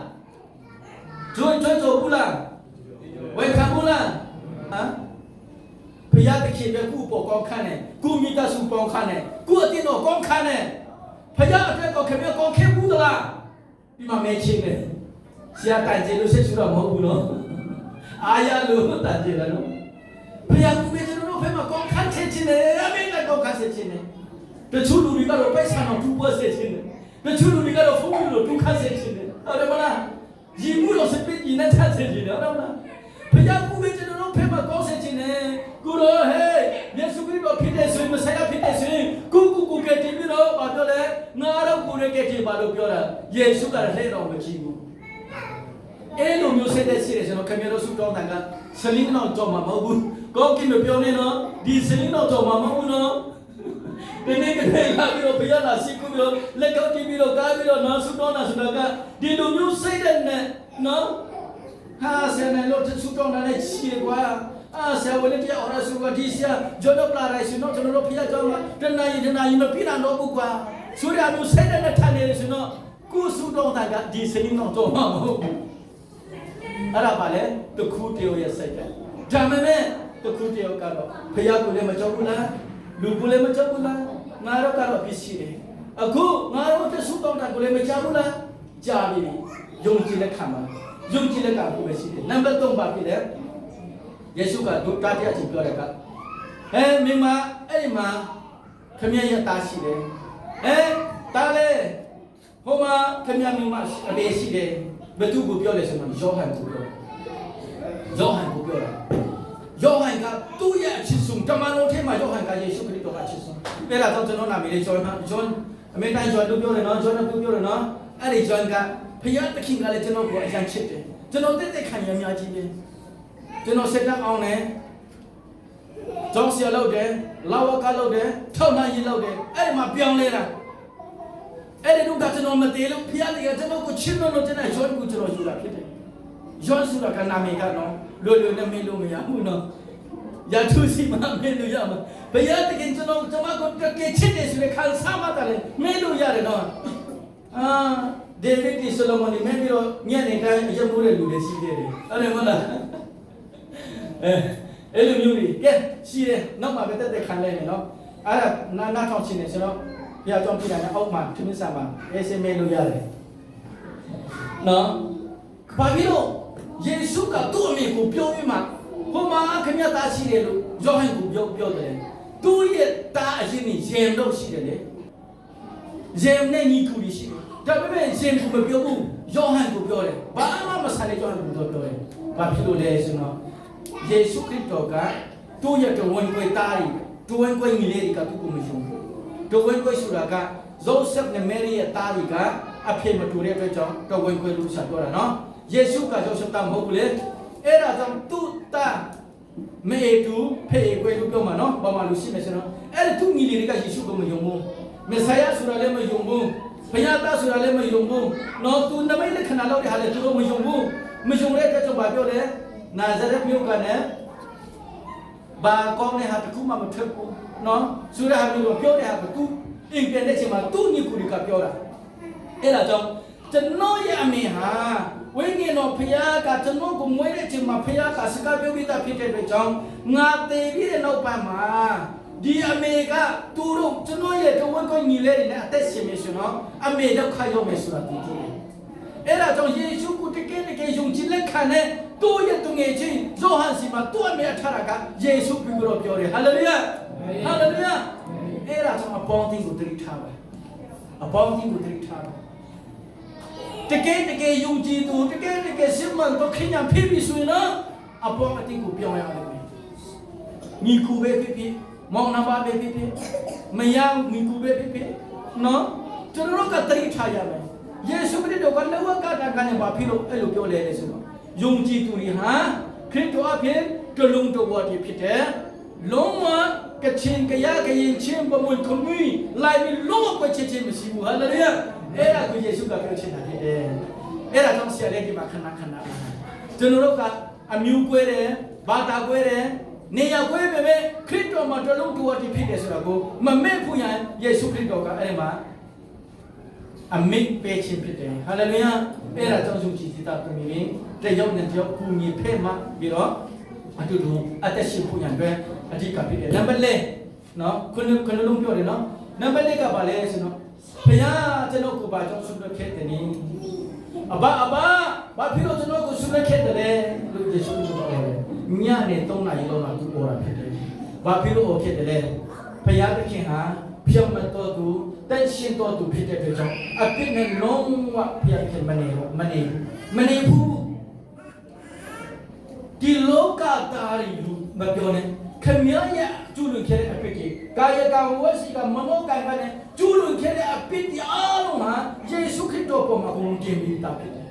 ကျွန်းဘူးလားဝယ်ခံဘူးလားဟမ်ဖယားသခင်ပဲခုပေါ်ကောင်းခန့်တယ်ခုမိသားစုပေါင်းခန့်တယ်ခုအတင်းတော်ကောင်းခန့်တယ်ဖယားအတွက်ကောခင်ဗျကောင်းခင်ဘူးလား ဒီမှာမဲချင်းတယ်ဆရာတိုင်ကျလို့ဆက်ဆူတော့မဟုတ်ဘူးနော်အားရလို့တိုင်ကျလာနော်ဘုရားကူပဲကျွန်တော်တို့ဖက်မှာကောင်းခန့်ချက်ချင်းတယ်အမေကကောင်းခန့်ချက်ချင်းတယ်တချို့လူတွေကတော့ပိုက်ဆံတော့တူပေါ်ဆက်ချင်းတယ်တချို့လူတွေကတော့ဖုန်းပြီးတော့တူခန့်ဆက်ချင်းတယ်ဟုတ်တယ်မလားရီမှုတော့စပစ်ကြီးနဲ့ချက်ချင်းတယ်ဟုတ်တယ်မလားဘုရားကူပဲကျွန်တော်တို့ဖက်မှာကောင်းဆက်ချင်းတယ်ကိုရောဟဲ့ယေရှုခရစ်တော်ဖြစ်တဲ့ဆိုရင်မဆိုင်ရဖြစ်တဲ့ဆိုရင်ကိုကတည်ပြီးတော့ဘာပြောလဲငါတော့ကိုရကတည်ပါလို့ပြောတာယေရှုကလည်းလက်တော်မကြည့်ဘူးအဲ့လိုမျိုးဆက်တဲ့စီးတယ်ကျွန်တော်ခင်ဗျားတို့စုတောင်းတာကဆလင်းတော့ကြော်မှာမဟုတ်ဘူးကောကင်မပြောနေနော်ဒီဆလင်းတော့ကြော်မှာမဟုတ်ဘူးနော်ဒီနေ့ကတည်းကပြီးတော့ဘုရားလာစီကူပြီးတော့လက်ကောက်တီးပြီးတော့ကားပြီးတော့နော်စုတောင်းတာဆိုတာကဒီလိုမျိုးစိတ်တဲ့နဲ့နော်ဟာဆယ်နယ်လို့စုတောင်းတာနဲ့ချီကွာဆရာဝန်ကြီးအော်ရဆူကဒီဆရာဂျော်ဒပလာရိုက်ရှင်တော့ကျွန်တော်တို့ဖျက်ကြောင်းမှာတနာရီမပြည့်တော့ဘူးကွာဆိုရမျိုးစိတ်တဲ့နဲ့ထိုင်နေလို့ဆိုတော့ကိုစုတောင်းတာကဒီဆလင်းတော့ကြော်မှာမဟုတ်ဘူးအဲ့ဒါပါလေတခုတယောရဲ့စိတ်တယ်ဒါမှမဟုတ်တခုတယောကတော့ဖျားကိုလည်းမကြောက်ဘူးလားလူကိုလည်းမကြောက်ဘူးလားငါတို့ကတော့ပြစ်ရှိတယ်အခုငါတို့တဆုတောင်းတာကိုလည်းမကြောက်ဘူးလားကြားပြီယုံကြည်လက်ခံပါယုံကြည်လက်ကကိုပဲရှိတယ်နံပါတ်3ပါဖြစ်တယ်ယေရှုကဒုတာတရားချင်းပြောတဲ့ကမင်းမအဲ့မှာခမည်းရတာရှိတယ်တားလေဟိုမှာခမည်းမင်းမအလေးရှိတယ်ဘယ်သူကိုပြောလဲဆိုမှယောဟန်ကိုပြောယောဟန်ကသူ့ရဲ့အချစ်ဆုံးတမန်တော်ထဲမှာယောဟန်ကယေရှုခရစ်တော်ကအချစ်ဆုံးအဲ့ဒါကြောင့်ကျွန်တော်နာမည်လေးဂျွန်အမေတိုင်းဂျွန်တို့ပြောတယ်နော်ဂျွန်တို့ပြောတယ်နော်အဲ့ဒီဂျွန်ကဖခင်သခင်ကလည်းကျွန်တော်ကိုအရန်ချစ်တယ်ကျွန်တော်တက်ခံရများကြီးပဲကျွန်တော်စက်တက်အောင်တယ်ကျောင်းဆရာလုပ်တယ်လာဝကလုပ်တယ်ထောက်နှံရေးလုပ်တယ်အဲ့ဒီမှာပြောင်းလဲတာအဲ့ဒီတော့ကျွန်တော်မတည်လို့ဖခင်ကကျွန်တော်ကိုချစ်လို့ကျွန်တော်ဂျွန်ကိုကျွန်တော်ယူတာဖြစ်တယ်ဂျွန်ဆိုတာကနာမည်ကနော်လွယ်လွယ်နဲ့မေးလို့မရဘူးနော်ရထုစီမမေးလို့ရမှာဘယ်ရတဲ့ကျွန်တော်ကိုတကယ်ချစ်တယ်ဆိုတဲ့ခံစားမှတယ်မေးလို့ရတယ်နော်ဒေးဗစ်ဒီဆိုလိုမန်ဒီမေးပြီးတော့ညနေတိုင်းအရက်မိုးတဲ့လူတွေရှိသေးတယ်အဲ့ဒါမလားအဲ့လိုမျိုးကြီးကဲရှိတယ်နောက်မှပဲတက်ခံလိုက်မယ်နော်အဲ့ဒါနားထောင်ချင်တယ်ဆိုတော့ဘုရားကြောင့်ပြတာနဲ့အောက်မှာသင်္ဆာမှာအေးစင်မေးလို့ရတယ်နော်ဘာဖြစ်လို့ယေရှုကသူ့အမိကိုပြောပြီးမှဟိုမှာခင်ဗျာသားရှိတယ်လို့ယောဟန်ကိုပြောတယ်သူ့ရဲ့သားအရင်ကြီးရင်တော့ရှိတယ်လေရင်နဲ့ညီကူရှိတယ်ဒါပေမဲ့ရင်ကိုမပြောဘူးယောဟန်ကိုပြောတယ်ဘာမှမဆိုင်တဲ့ယောဟန်ကိုပြောတယ်ဘာဖြစ်လို့လဲဆိုတော့ယေရှုခရစ်တော်ကသူ့ရဲ့တဝန်ခွေသားတွေတဝန်ခွေမိလေးတွေကသူ့ကိုမယုံဘူးတဝန်ခွေဆိုတာကဇောဆက်နဲ့မေရီရဲ့သားတွေကအဖေမတူတဲ့အတွက်ကြောင့်တဝန်ခွေလို့ဆက်ပြောတာနော်ယေရှုကဇောဆက်သားမဟုတ်ဘူးလေအဲ့ဒါကြောင့်သူ့သားမေတူဖေခွေလို့ပြောမှာနော်ဘာမှလို့ရှိမယ်ဆိုတော့အဲ့ဒီသူ့မိလေးတွေကယေရှုကိုမယုံဘူးမေဆာယဆိုတာလည်းမယုံဘူးဘုရားသားဆိုတာလည်းမယုံဘူးနော်သူနမိတ်လက္ခဏာလောက်တဲ့ဟာလည်းသူတို့မယုံဘူးမယုံတဲ့အတွက်ကြောင့်ဘာပြောလဲနာဇရက်မြို့ကလည်းဘာကောင်းတဲ့ဟာတခုမှမထွက်ဘူးနော်ဆိုတဲ့ဟာမျိုးပြောတဲ့ဟာကသူအင်ပြန်တဲ့ချိန်မှာသူ့ညီကူတွေကပြောတာအဲ့ဒါကြောင့်ကျွန်တော်ရဲ့အမေဟာဝိညာဉ်တော်ဖခင်ကကျွန်တော်ကိုမွေးတဲ့ချိန်မှာဖခင်ကစကားပြောပြီးသားဖြစ်တဲ့အတွက်ကြောင့်ငါတည်ပြီးတဲ့နောက်ပိုင်းမှာဒီအမေကသူတို့ကျွန်တော်ရဲ့တဝက်ကိုညီလေးတွေနဲ့အသက်ရှင်နေဆိုတော့အမေတော့ခါရောက်မယ်ဆိုတာသိတယ်အဲ့ဒါကြောင့်ယေရှုကိုတကယ်ယုံကြည်လက်ခံတဲ့သူ့ရဲ့သူငယ်ချင်းဇောဟန်စီမှာသူ့အမေအထာရကယေရှုပြီးတော့ပြောတယ်ဟာလေလုယာဟာလေလုယာအဲ့ဒါကြောင့်အပေါင်းအသင်းကိုတရိထားပါအပေါင်းအသင်းကိုတရိထားပါတကယ်ယုံကြည်သူတကယ်စစ်မှန်တော့ခင်ဗျာဖြစ်ပြီးဆိုရင်တော့အပေါင်းအသင်းကိုပြောင်းရအောင်ညီကူပဲဖြစ်မောင်နှမပဲဖြစ်မယားညီကူပဲဖြစ်နော်ကျွန်တော်တို့ကတရိထားရမယ်ယေရှုခရစ်တော်ကလောကတာကနေဘာဖြစ်လို့အဲ့လိုပြောလဲဆိုတော့ယုံကြည်သူတွေဟာခရစ်တော်အဖြစ်တလုံးတော်ဝတ်ဖြစ်တယ်လုံးဝကချင်ကရကရင်ချင်းပမွန်ခမီလိုက်ပြီးလုံးဝချစ်ချင်းမရှိဘူးဟာလေလုယာအဲ့ဒါကိုယေရှုကပြောချင်တာဖြစ်တယ်အဲ့ဒါကြောင့်ဆရာလေးဒီမှာခဏကျွန်တော်တို့ကအမျိုးကွဲတယ်ဘာသာကွဲတယ်နေရာကွဲပေမဲ့ခရစ်တော်မှာတလုံးတော်ဝတ်ဖြစ်တယ်ဆိုတာကိုမမဲ့ဘူးရန်ယေရှုခရစ်တော်ကအဲ့ဒီမှာအမိတ်ပေးခြင်းဖြစ်တယ်ဟာလေလုယာအဲ့ဒါကြောင့်ယုံကြည်သတာပြည်ရင်တယောက်နဲ့တယောက်ကူညီဖဲ့မှပြီးတော့အတူတူအသက်ရှင်ဖို့ရန်အတွက်အဓိကဖြစ်တယ်နံပါတ်၄နော်ခုနလုံးပြောတယ်နော်နံပါတ်၄ကပါလဲဆိုတော့ဘုရားကျွန်တော်ကိုပါကြောင့်ဆုပ်ခဲ့တယ်နိ ဘာဖြစ်လို့ကျွန်တော်ကိုဆုလက်ခဲ့တယ်လို့ယေရှုကပြောတယ်ညနေ3 နာရီလောက်မှသူပေါ်တာဖြစ်တယ်ဘာဖြစ်လို့ဖြစ်တယ်လဲဘုရားသခင်ဟာဖြောင့်မတ်တော်သူတက်ရှင်တော်သူဖြစ်တဲ့အတွက်ကြောင့်အပြစ်နဲ့လုံးဝဘုရားခင်မနေဘူးဒီလောကသားရီလူမပြောနဲ့ခမည်းရဲ့ကျူးလွန်ခဲ့တဲ့အပြစ်ကြီးကာယကံဝစီကမနောကံကနဲ့ကျူးလွန်ခဲ့တဲ့အပြစ်တွေအားလုံးဟာယေရှုခရစ်တော်ပေါ်မှာကုန်တင်ပြီးသားဖြစ်တယ်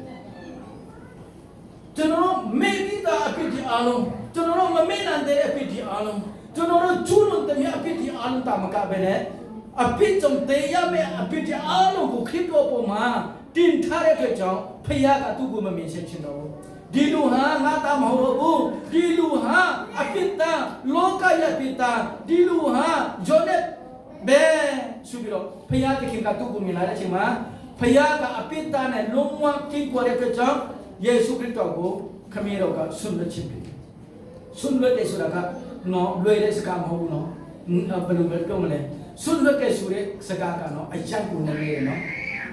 ကျွန်တော်မေ့ပြီးသားအပြစ်တွေအားလုံးကျွန်တော်မမေ့နိုင်တဲ့အပြစ်တွေအားလုံးကျွန်တော်ကျူးလွန်တဲ့အပြစ်တွေအားလုံးတာမကပဲနဲ့အပြစ်ကြောင့်တရားမဲ့အပြစ်တွေအားလုံးကိုခရစ်တော်ပေါ်မှာတင်ထားတဲ့အတွက်ကြောင့်ဖခင်ကသူ့ကိုမမြင်ချင်တော့ဘူးဒီလူဟာငါသားမဟုတ်ဘူးဒီလူဟာအပြစ်သားလောကရဲ့အပြစ်သားဒီလူဟာဂျောနဲ့ဘယ်ဆိုပြီးတော့ဖခင်သခင်ကသူ့ကိုမြင်လာတဲ့အချိန်မှာဖခင်ကအပြစ်သားနဲ့လုံးဝကင်းကွာတဲ့အတွက်ကြောင့်ယေရှုခရစ်တော်ကိုခမည်းတော်ကဆွတ်လွတ်ခြင်းဖြစ်တယ်ဆွတ်လွတ်တယ်ဆိုတာကနော်လွယ်တဲ့စကားမဟုတ်ဘူးနော်ဘယ်လိုပဲပြောမလဲဆွတ်လွတ်တဲ့ဆိုတဲ့စကားကနော်အယံကိုနေရနော်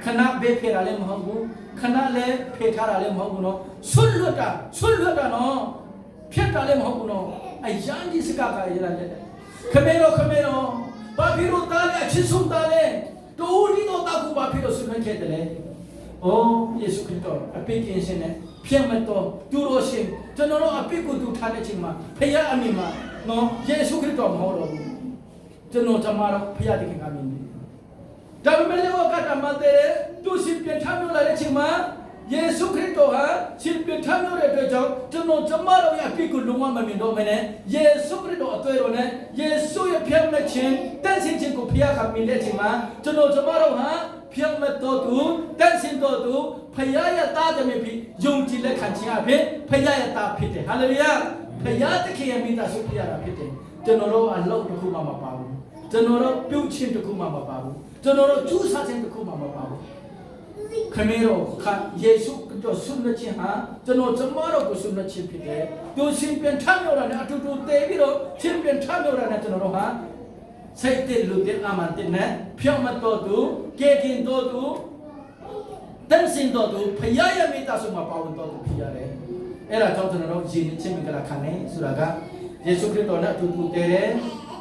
ခဏဘေးဖေးတာလည်းမဟုတ်ဘူးခဏလည်းဖေးထားတာလည်းမဟုတ်ဘူးနော်ဆွတ်လွတ်တာနော်ဖြတ်တာလည်းမဟုတ်ဘူးနော်အယံဒီစကားကရလာတယ်ခမေရောဘာဖြစ်လို့တားလဲအချစ်ဆုံးတားလဲတူဒီတော့တာကူဘာဖြစ်လို့ဆွတ်လွတ်ခဲ့တယ်လဲအိုးယေရှုခရစ်တော်အပြစ်ကင်းရှင်နဲ့ဖြတ်မတော်သူတော်ရှင်ကျွန်တော်တို့အပြစ်ကိုသူထားတဲ့ချိန်မှာဖခင်အမိမှာနော်ယေရှုခရစ်တော်မဟုတ်တော့ဘူးကျွန်တော်ကျွန်မတို့ဖခင်တခင်ကမြင်တယ်ဒါပေမဲ့လည်းကတမတဲ့သူရှင်ပြန်ထမ်းလာတဲ့ချိန်မှာယေရှုခရစ်တော်ဟာရှင်ပြန်ထမ်းတဲ့အတွက်ကြောင့်ကျွန်တော်ကျွန်မတို့ရဲ့အပြစ်ကိုလုံးဝမမြင်တော့ဘဲနဲ့ယေရှုခရစ်တော်အသွေးတော်နဲ့ယေရှုရဲ့ဖြတ်မဲ့ခြင်းတန်ဆင်းခြင်းကိုဖခင်ကမြင်တဲ့ချိန်မှာကျွန်တော်ကျွန်မတို့ဟာဖြတ်မဲ့တော်သူတန်ဆင်းတော်သူဖခင်ရဲ့သားသမီးဖြစ်ယုံကြည်လက်ခံခြင်းအဖြစ်ဖခင်ရဲ့သားဖြစ်တယ်ဟာလေလုယာဖခင်သခင်ရဲ့မိသားစုဖြစ်ရတာဖြစ်တယ်ကျွန်တော်တို့အလုပ်တစ်ခုမှမပါဘူးကျွန်တော်တို့ပြုတ်ခြင်းတစ်ခုမှမပါဘူးကျွန်တော်တို့ကျူးစာခြင်းတစ်ခုမှမပါဘူးခမည်းတော်ခယေရှုတော်ဆုနခြင်းဟာကျွန်တော်ကျွန်မတို့ကိုဆုနခြင်းဖြစ်တယ်သူရှင်ပြန်ထမြောက်တာနဲ့အတူတူတည်ပြီးတော့ရှင်ပြန်ထမြောက်တာနဲ့ကျွန်တော်တို့ဟာစိတ်တည်လူတဲ့အမှန်တည်းနဲ့ဖြောင့်မတ်တော်သူကဲတင်တော်သူတန်စင်တော်သူဖခင်ရဲ့မိသားစုမှာပါဝင်တော်သူဖြစ်ရတယ်အဲ့ဒါကြောင့်ကျွန်တော်တို့ယဉ်ချင်းမင်္ဂလာခံနေဆိုတာကယေရှုခရစ်တော်နဲ့အတူတူတည်တယ်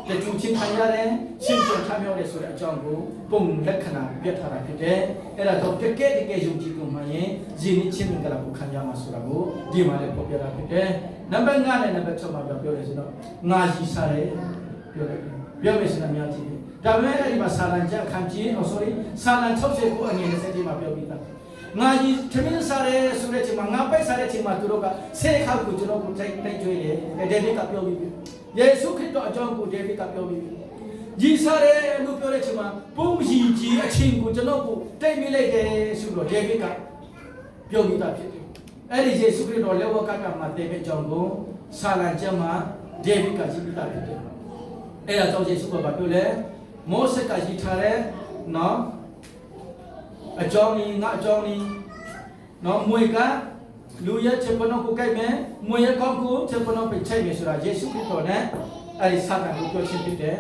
တတူချင်းခံရတယ်ရှင်းပြထားမြောက်တယ်ဆိုတဲ့အကြောင်းကိုပုံလက္ခဏာပြထားတာဖြစ်တယ်အဲ့ဒါတော့တကယ်ယုံကြည်သူမှရင်ယဉ်ချင်းမင်္ဂလာကိုခံရမှာဆိုတာကိုဒီမှာလည်းပြောပြတာဖြစ်တယ်နံပါတ်5နဲ့နံပါတ်6မှာပြောတယ်ဆိုတော့ငါရည်စားတယ်ပြောမယ်ဆိုတော့များကြည့်ဒါပေမဲ့အဲ့ဒီမှာစာလံချက်အခန်းကြီးစာလံ69အငယ်20ဒီမှာပြောပြီးသားငါကြီးသမင်းစားရဲဆိုတဲ့ချိန်မှာငါပိုက်စားတဲ့ချိန်မှာသူတို့ကဆဲခောက်ကိုကျွန်တော်ကိုတိုက်ကြွေးတယ်ဒေးဗစ်ကပြောပြီးယေရှုခရစ်တော်အကြောင်းကိုဒေးဗစ်ကပြောပြီးကြီးစားရဲလို့ပြောတဲ့ချိန်မှာပုံကြီးကြီးအချင်းကိုကျွန်တော်ကိုတိုက်မိလိုက်တယ်ဆိုတော့ဒေးဗစ်ကပြောပြီးသားဖြစ်တယ်အဲ့ဒီယေရှုခရစ်တော်လက်ဝါးကမှာတည်တဲ့အကြောင်းကိုစာလံချက်မှာဒေးဗစ်ကရေးပြီးသားဖြစ်တယ်အဲ့ဒါကြောင့်ယေရှုကပြောလဲမောဆက်ကရေးထားတဲ့နော်အကြောင်းนี้ငါအကြောင်းนี้နော်မွေကလူရဲ့ချက်ပနောကိုကြိုက်မယ်မွေရဲ့ကောင်းကိုချက်ပနောပိတ်ချိုက်မယ်ဆိုတာယေရှုခရစ်တော်နဲ့အဲ့ဒီစာတန်ကိုပြောချင်းဖြစ်တယ်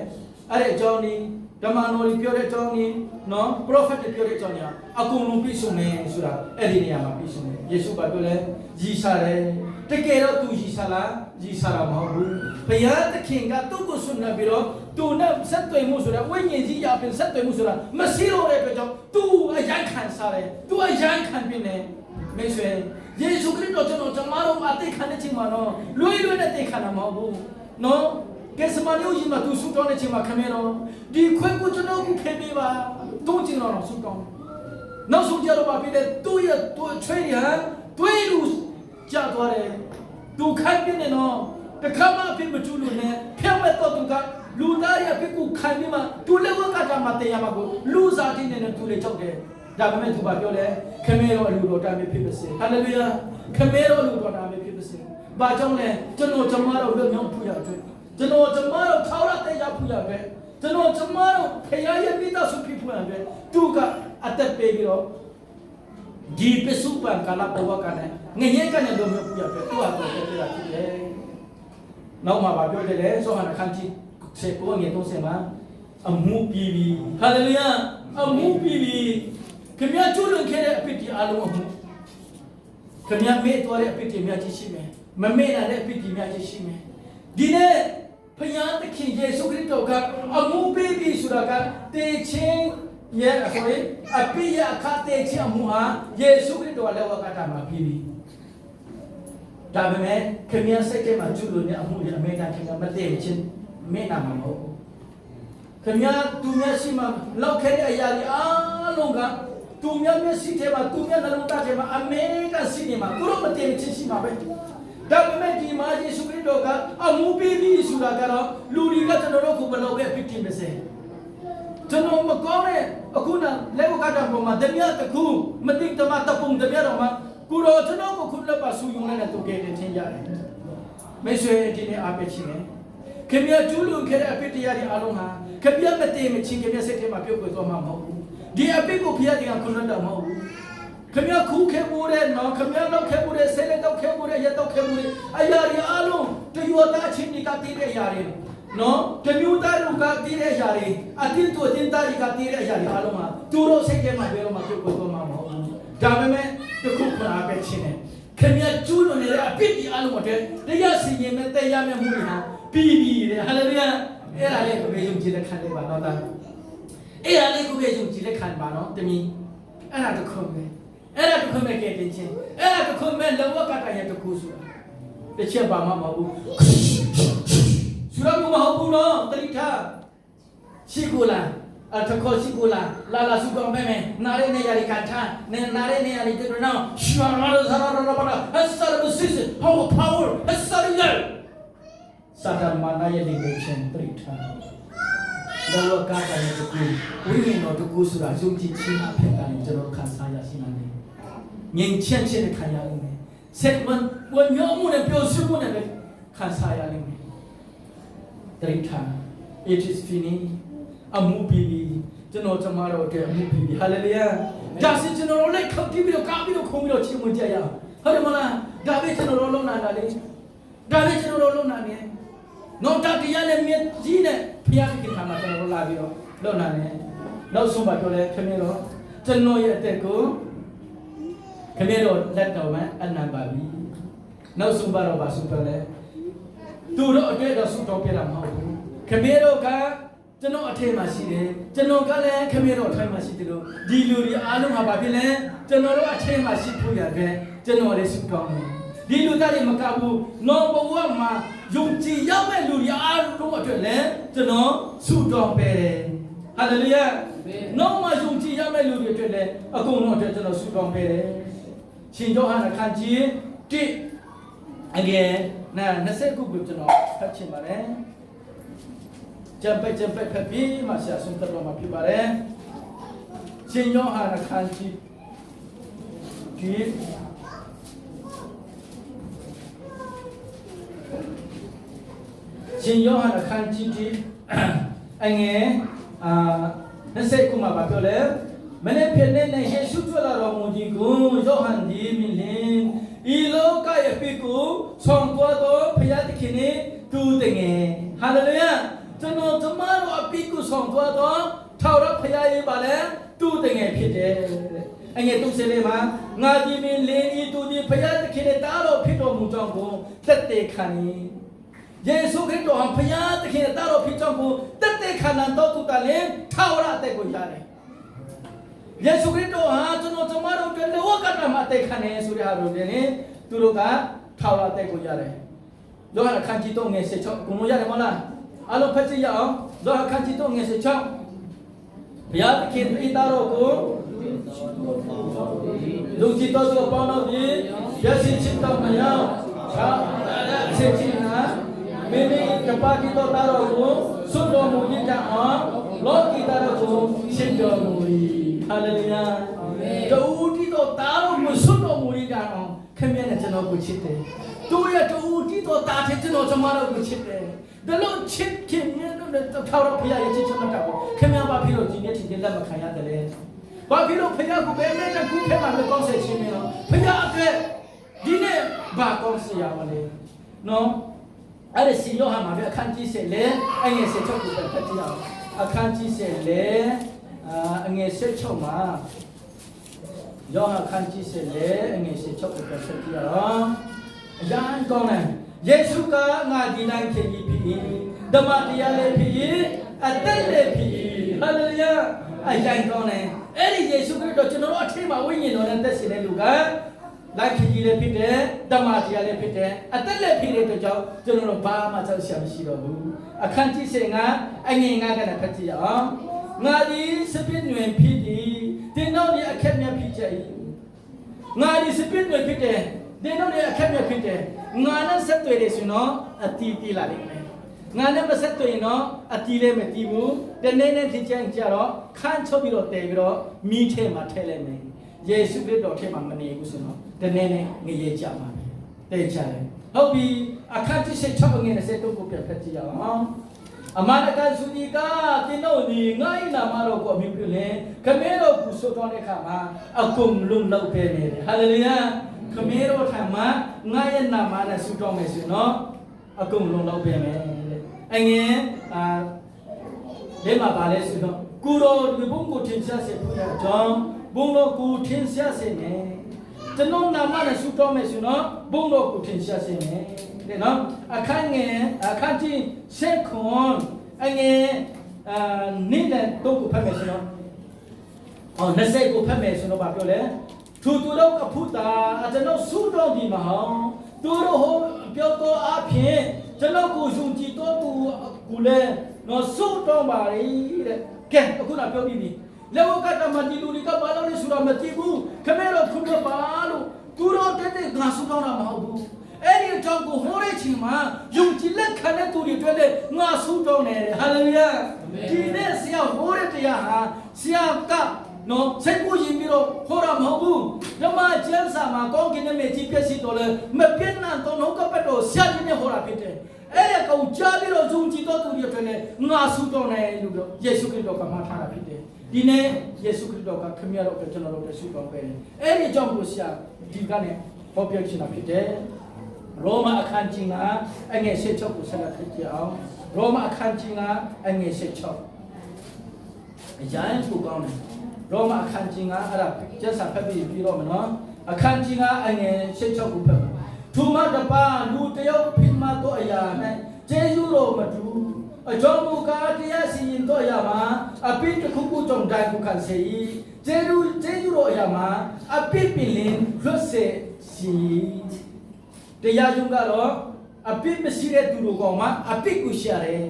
အဲ့ဒီအကြောင်းนี้ဓမ္မတော်ကြီးပြောတဲ့အကြောင်းนี้နော်ပရောဖက်တွေပြောတဲ့အကြောင်းนี้အကုန်လုံးပြည့်စုံတယ်ဆိုတာအဲ့ဒီနေရာမှာပြည့်စုံတယ်ယေရှုကပြောလဲရည်စားတယ်တကယ်တော့သူရည်စားလားရည်စားတာမဟုတ်ဘူးဘုရားသခင်ကသူ့ကိုဆွနေပြီးတော့သူနဲ့ဆက်သွယ်မှုဆိုတာဝိညာဉ်ကြီးရာပြင်ဆက်သွယ်မှုဆိုတာမရှိတော့တဲ့အတွက်ကြောင့်သူအယံခံစားတယ်သူအယံခံပြနေမိတ်ဆွေယေရှုခရစ်တော်ကျွန်တော်တို့အသိခံတဲ့ချိန်မှာတော့လွယ်လွယ်နဲ့သိခံတာမဟုတ်ဘူးနော်ကဲစမန်မျိုးကြီးမှာသူဆုတောင်းတဲ့ချိန်မှာခမဲတော့ဒီခွဲကိုကျွန်တော်ကိုဖယ်ပေးပါတုံးကျင်တော့ဆုတောင်းနောက်ဆုံးကြတော့ပါပြီလေသူရဲ့သူချွေးရတွေးလို့ကြာသွားတယ်သူခိုင်းပြနေတော့တခါမှအဖြစ်မကျူးလို့နဲ့ဖျက်မဲ့တော့သူကလူသားရဲ့အဖြစ်ကိုခိုင်းပြီးမှသူလည်းဝကတာမှတင်ရမှာကိုလူစားတင်းနေသူလည်းကြောက်တယ်ဒါပေမဲ့သူကပြောတယ်ခမဲတော်အလူတော်တာမျိုးဖြစ်ပါစေဟာလေလုယာခမဲတော်အလူတော်တာမျိုးဖြစ်ပါစေဘာကြောင့်လဲကျွန်တော်ကျမတို့လွတ်မြောက်ဖို့ရအတွက်ကျွန်တော်ကျမတို့ထောက်ရတဲ့ရဖို့ရအတွက်ကျွန်တော်ကျမတို့ဖခင်ရဲ့မိသားစုဖြစ်ဖို့ရအတွက်သူကအသက်ပေးပြီးတော့ဒီပစုပန်ကလာပေါ်ကနဲ့ငရဲကနေလုံးမျိုးပြပြတော့တော့ပြတာဖြစ်တယ်။နောက်မှာပြောတယ်လေဆိုဟာခန်းကြီးစေကိုငယ်30မှာအမှုပြီးပြီဟာလေလုယာအမှုပြီးပြီခင်ဗျာကျွလွန်ခဲ့တဲ့အဖြစ်ဒီအလုံးအမှု ခင်ဗျာမေ့သွားတဲ့အဖြစ်တွေများကြီးရှိမယ်မမေ့နိုင်တဲ့အဖြစ်တွေများကြီးရှိမယ်ဒီနေ့ဖခင်သခင်ယေရှုခရစ်တော်ကအမှုပေးပြီးဆိုတာကတေချင်းရဲ့အခွင့်အပြည့်အခါတေချင်းအမှုဟာယေရှုခရစ်တော်လက်ဝါးကတာမှာပြီးပြီဒါပေမဲ့ခင်ဗျာစိတ်ထဲမှာကျူလို့နေအမှုရဲ့အမေကခင်ဗျာမတည့်ချင်းမေ့နာမှာမဟုတ်ဘူးခင်ဗျာသူများရှိမှလောက်ခဲ့တဲ့အရာတွေအားလုံးကသူများမျက်စိထဲမှာသူများနှလုံးသားထဲမှာအမေကရှိနေမှာသူတို့မတည်ချင်းရှိမှာပဲဒါပေမဲ့ဒီမှာယေရှုခရစ်တော်ကအမှုပေးပြီးဆိုတာကတော့လူတွေကကျွန်တော်တို့ကိုဘယ်လိုပဲဖြစ်ဖြစ်မစေကျွန်တော်မကောင်းတဲ့အခုနလက်ဝါးကတာပေါ်မှာတမယတခုမတိတမတပုံတမယတော်မှာကိုတော်ကျွန်တော်ကိုခုလက်ပါဆူယုံနဲ့တူခဲ့တဲ့ချင်းရတယ်မိတ်ဆွေဒီနေ့အားပေးခြင်းနဲ့ခင်ဗျာကျူးလွန်ခဲ့တဲ့အဖြစ်တရားတွေအားလုံးဟာခင်ဗျာမတည်မချင်းခင်ဗျာစိတ်ထဲမှာပြုတ်ကွယ်သွားမှာမဟုတ်ဘူးဒီအဖြစ်ကိုဖျက်တင်ကခုနတော့မဟုတ်ဘူးခင်ဗျာခူးခဲမှုတဲ့နော်ခင်ဗျာလောက်ခဲမှုတဲ့ဆဲလက်တော့ခဲမှုတဲ့ရက်တော့ခဲမှုတဲ့အရာတွေအားလုံးတယောသားချင်းတွေကတည်တဲ့အရာတွေနော်တမျိုးသားလူကတည်တဲ့အရာတွေအတင်းတို့တင်းသားတွေကတည်တဲ့အရာတွေအားလုံးဟာသူတို့စိတ်ထဲမှာဘယ်တော့မှပြုတ်ကွယ်သွားမှာမဟုတ်ဘူးဒါပေမဲ့တခုခါပဲချင်းနဲ့ခင်ဗျာကျူးလွန်နေတဲ့အဖြစ်ဒီအားလုံးအတွက်တရားစီရင်နဲ့တရားမျှမှုတွေဟာပြီးပြီတဲ့ဟာလေလုယာအဲ့ဒါလေးကိုပဲယုံကြည်တဲ့ခံလေးပါတော့တာအဲ့ဒါလေးကိုပဲယုံကြည်တဲ့ခံပါတော့တမီးအဲ့ဒါတခုပဲအဲ့ဒါတခုပဲကဲတင်ချင်းအဲ့ဒါတခုပဲလောကကတည်းကတခုဆိုတာတစ်ချက်ပါမှမဟုတ်ဘူးဆိုတော့မဟုတ်ဘူးနော်တတိထားရှိကိုလားအထခေါ်ရှိကိုလားလာစုကောင်းမဲနားရဲနေရည်ကထားနားရဲနေရည်တဲ့နော်ရှောရဇာရရဘာအစရမစစ်ဟော power အစရရစာတမနာရဲ့ liberation တရိထာလောကကရဲ့တကူဝိညာဉ်တော်တကူဆိုတာယုံကြည်ခြင်းအဖြစ်ကနေကျွန်တော်ခံစားရရှိနိုင်တယ်။ငြိမ်ချမ်းတဲ့ခံရလိမ့်မယ်။ဆက်ဝန်ညောမှုနဲ့ပျော်ရွှင်မှုနဲ့ခံစားရလိမ့်မယ်။တရိထာ it is finished အမှုပြီးကျွန်တော်ကျမတို့အတွက်အမှုပြီး hallelujah ဒါဆိုကျွန်တော်လည်းခောက်ပြီးတော့ကားပြီးတော့ခုံပြီးတော့ချီးမွမ်းကြရအောင်ဟုတ်တယ်မလားဒါပဲကျွန်တော်တို့လုံနိုင်တာလေဒါပဲကျွန်တော်တို့လုံနိုင်တယ်နော်တတရားနဲ့မြတ်ကြီးနဲ့ဖျားခင်ခါမှာကျွန်တော်တို့လာပြီးတော့လုံနိုင်တယ်နောက်ဆုံးပါပြောလဲခင်ဗျားတို့ကျွန်တော်ရဲ့အသက်ကိုခင်ဗျားတို့လက်တော်မှာအနံပါပြီနောက်ဆုံးပါတော့ပါဆိုပြောလဲသူတို့အတွက်တော့ဆုတောင်းပြတာမဟုတ်ဘူးခင်ဗျားတို့ကကျွန်တော်အထက်မှာရှိတယ်ကျွန်တော်ကလည်းခင်ဗျားတို့အထက်မှာရှိတယ်လို့ဒီလူတွေအားလုံးဟာဘာဖြစ်လဲကျွန်တော်တို့အထက်မှာရှိဖို့ရတဲ့ကျွန်တော်လည်းဆုတောင်းတယ်ဒီလူသားတွေမကဘူးနော်ဘဝမှာယုံကြည်ရမယ့်လူတွေအားလုံးအတွက်လည်းကျွန်တော်ဆုတောင်းပေးတယ်ဟာလေလုယာနော်မှာယုံကြည်ရမယ့်လူတွေအတွက်လည်းအကုန်လုံးအတွက်ကျွန်တော်ဆုတောင်းပေးတယ်ရှင်ယောဟန်အခန်းကြီး1အငယ်20ခုကိုကျွန်တော်ဖတ်ချင်ပါတယ်ကျပ်ပဲဖတ်ပြီးမှဆရာဆုံးတော်မှာဖြစ်ပါတယ်ရှင်ယောဟန်အခန်းကြီးရှင်ယောဟန်အခန်းကြီးအငယ်20ခုမှာပြောလဲမနေ့ဖြစ်နေတဲ့ယေရှုထွက်လာတော်မူခြင်းကိုယောဟန်ဒီမြင်လင်ဤလောကရဲ့ပိကိုဆောင်သွားသောဖခင်သခင်နဲ့သူတငယ်ဟာလေလုယာကျွန်တော်တို့အပိကိုဆောင်သွားသောထာဝရဖခင်ရဲ့ပါလဲသူတငယ်ဖြစ်တယ်အငယ်30လေးမှာငါဒီမြင်လင်ဤသူဒီဖခင်သခင်နဲ့တားတော်ဖြစ်တော်မူကြောင်းကိုသက်သေခံယေရှုခရစ်တော်ဟာဖခင်သခင်တားတော်ဖြစ်ကြောင်းကိုသက်သေခံတော်သူကလည်းထာဝရအသက်ကိုရတယ်ယေရှုခရစ်တော်ဟာကျွန်တော်တို့အတွက်လောကဓမ္မအသက်ခံနေဆိုတဲ့ဟာတို့လည်းသူတို့ကထာဝရအသက်ကိုရတယ်ယောဟန်အခန်းကြီး3ငယ်16ကိုမရတယ်မလားအလုံးဖတ်ကြည့်ရအောင်ယောဟန်အခန်းကြီး3ငယ်16ဘုရားသခင်ဤသားတော်ကိုလူကြီးတော်ကိုပေါင်းတော်ပြီးရရှိချစ်တော်မယောသာချစ်ချင်းနာမင်းကပါတိတော်သားတော်ကိုစွတ်တော်မူခြင်းကြောင့်လောကီသားတော်ကိုချစ်တော်မူ၏ဟာလေလုယာအာမင်တူတီတော်သားတော်ကိုစွတ်တော်မူခြင်းကြောင့်ခင်ဗျားနဲ့ကျွန်တော်ကိုချစ်တယ်တို့ရဲ့တူတီတော်သားတဲ့ကျွန်တော်ကျမတို့ကိုချစ်တယ်ဒါလို့ချစ်ခင်နဲ့ထာဝရဘုရားရဲ့ချစ်ချမ်းတာကိုခင်ဗျားဘာဖြစ်လို့ဒီနေ့ဒီလက်မခံရတယ်လဲဘာဖြစ်လို့ဘုရားကိုဘယ်နဲ့ကူးခဲမှာလဲကောင်းစေခြင်းနဲ့နော်ဘုရားအတွက်ဒီနေ့ဘာကောင်းစေရမလဲနော်အဲ့ဒီစီယောဟန်မှာပဲအခန်းကြီးဆက်လေအငယ်16ကိုပဲဖတ်ကြည့်အောင်အခန်းကြီးဆက်လေအငယ်16မှာ ယောဟန်ခန်းကြီးစလေအငယ်ရှိချုပ်ကိုဆက်ကြည့်ရအောင်အရန်ကောင်းတယ်ယေရှုကငါဒီတိုင်းဖြစ်ပြီးဖြစ်ဓမ္မတရားလေးဖြစ်အသက်လေးဖြစ်ဟာလေလုယာအရန်ကောင်းတယ်အဲ့ဒီယေရှုခရစ်တော်ကျွန်တော်တို့အထက်မှာဝိညာဉ်တော်နဲ့သက်ရှင်တဲ့လူကလိုက်ဖြစ်ကြီးလေးဖြစ်တယ်ဓမ္မတရားလေးဖြစ်တယ်အသက်လေးဖြစ်တဲ့အတွက်ကြောင့်ကျွန်တော်တို့ဘာမှကြောက်ရှာမရှိတော့ဘူးအခန်းကြီးစဉ်ကအငယ်9ကနေဖတ်ကြည့်အောင်ငါဒီစပစ်ညွင်ဖြစ်သည်တင်တော့ဒီအခက်မြတ်ဖြစ်ကြ၏ငါဒီစပစ်ညွင်ဖြစ်တယ်တင်တော့ဒီအခက်မြတ်ဖြစ်တယ်ငါနဲ့ဆက်တွေ့တယ်ဆိုတော့အတီးတီးလာလိမ့်မယ်ငါနဲ့မဆက်တွေ့ရင်တော့အတီးလည်းမတီးဘူးတနေ့နဲ့ဖြစ်ချင်ကြတော့ခန်းချုပ်ပြီးတော့တည်ပြီးတော့မိထဲမှာထည့်လိုက်မယ်ယေရှုခရစ်တော်ထဲမှာမနေဘူးဆိုတော့တနေ့နဲ့ငရေကြမှာပဲတည်ချတယ်ဟုတ်ပြီအခန်းကြီး6ငွေ20ကိုပြန်ဖတ်ကြည့်အောင်အမနကန်စုဒီကတင်းတို့ဒီငါ့နာမတော်ကိုအမြင်ပြုလဲခမဲတော်ကိုဆိုတော်တဲ့အခါမှာအကုန်လုံးလောက်ပဲနေတယ်ဟာလေလုယာခမဲတော်ထံမှာငါရဲ့နာမနဲ့ဆူတော်မယ်ဆိုတော့အကုန်လုံးလောက်ပဲမယ်တဲ့အငယ်ဒီမှာပါလဲဆိုတော့ကိုတော်ဒီဘုံကိုထင်ရှားစေဖို့ရအောင်ဘုံတော်ကိုထင်ရှားစေမယ်ကျွန်တော်နာမနဲ့ဆူတော်မယ်ဆိုတော့ဘုံတော်ကိုထင်ရှားစေမယ်တဲ့နော်အခန်းကြီး7ခွန်အငယ်နေ့နဲ့တော့ကိုဖတ်မယ်ဆိုတော့20ကိုဖတ်မယ်ဆိုတော့ဗာပြောလဲသူတို့ကဖုတာကျွန်တော်ဆူတော်ဒီမဟောင်းသူတို့ဟောပြောတော့အဖြစ်ကျွန်တော်ကိုယုံကြည်တော့သူကိုလည်းနော်ဆူတော်ပါလေတဲ့ကဲအခုတော့ပြောပြီးပြီလောကတမတီလူတွေကဘာလို့လဲဆိုတာမသိဘူးခမဲတော့ခုတော့ပါလို့သူတို့တဲ့ငါဆူတော်တာမဟုတ်ဘူးအဲ့ဒီအကြောင်းကိုဟောတဲ့ချိန်မှာယုံကြည်လက်ခံတဲ့သူတွေတွေ့တဲ့ငါဆူတော်နေတယ်ဟာလေလုယာဒီနေ့ဆရာဟောတဲ့တရားဟာဆရာကနော်စိတ်ကိုယဉ်ပြီးတော့ဟောတာမဟုတ်ဘူးဓမ္မကျမ်းစာမှာကောင်းကင်နဲ့မြေကြီးပြည့်စုံတော်လဲမပြည့်နှံတော့နှုတ်ကပတ်တော်ဆရာကြီးနဲ့ဟောတာဖြစ်တယ်အဲ့ဒီကောင်ကြားပြီးတော့ယုံကြည်တော်သူတွေတွေ့တဲ့ငါဆူတော်နေလို့ပြောယေရှုခရစ်တော်ကမှထားတာဖြစ်တယ်ဒီနေ့ယေရှုခရစ်တော်ကခမရတော့ကျွန်တော်တို့ဆူတော်ပဲအဲ့ဒီအကြောင်းကိုဆရာဒီကနေ့ဟောပြချင်တာဖြစ်တယ်ရောမအခန်းကြီးကအငယ်16ကိုဆက်လက်ဖတ်ကြအောင်ရောမအခန်းကြီးကအငယ်16အကြမ်းကိုကောင်းတယ်ရောမအခန်းကြီးကအဲ့ဒါကျက်စာဖတ်ပြီးတော့မနော်အခန်းကြီးကအငယ်16ကိုဖတ်ပါသူမတပါလူတယောက်ဖိမတော့အရာနဲ့ကျေးဇူးတော်မတူအကြောင်းမူကားတရားစီရင်တော့ရမှာအပိတခုခုကြောင့်တိုင်ခုခံစေကျေးဇူးတော်အရာမှာအပိပင်လင်းလွတ်စေစီတရားယုံကတော့အပိမရှိတဲ့သူတို့ကောင်မှအပိကိုရှာတယ်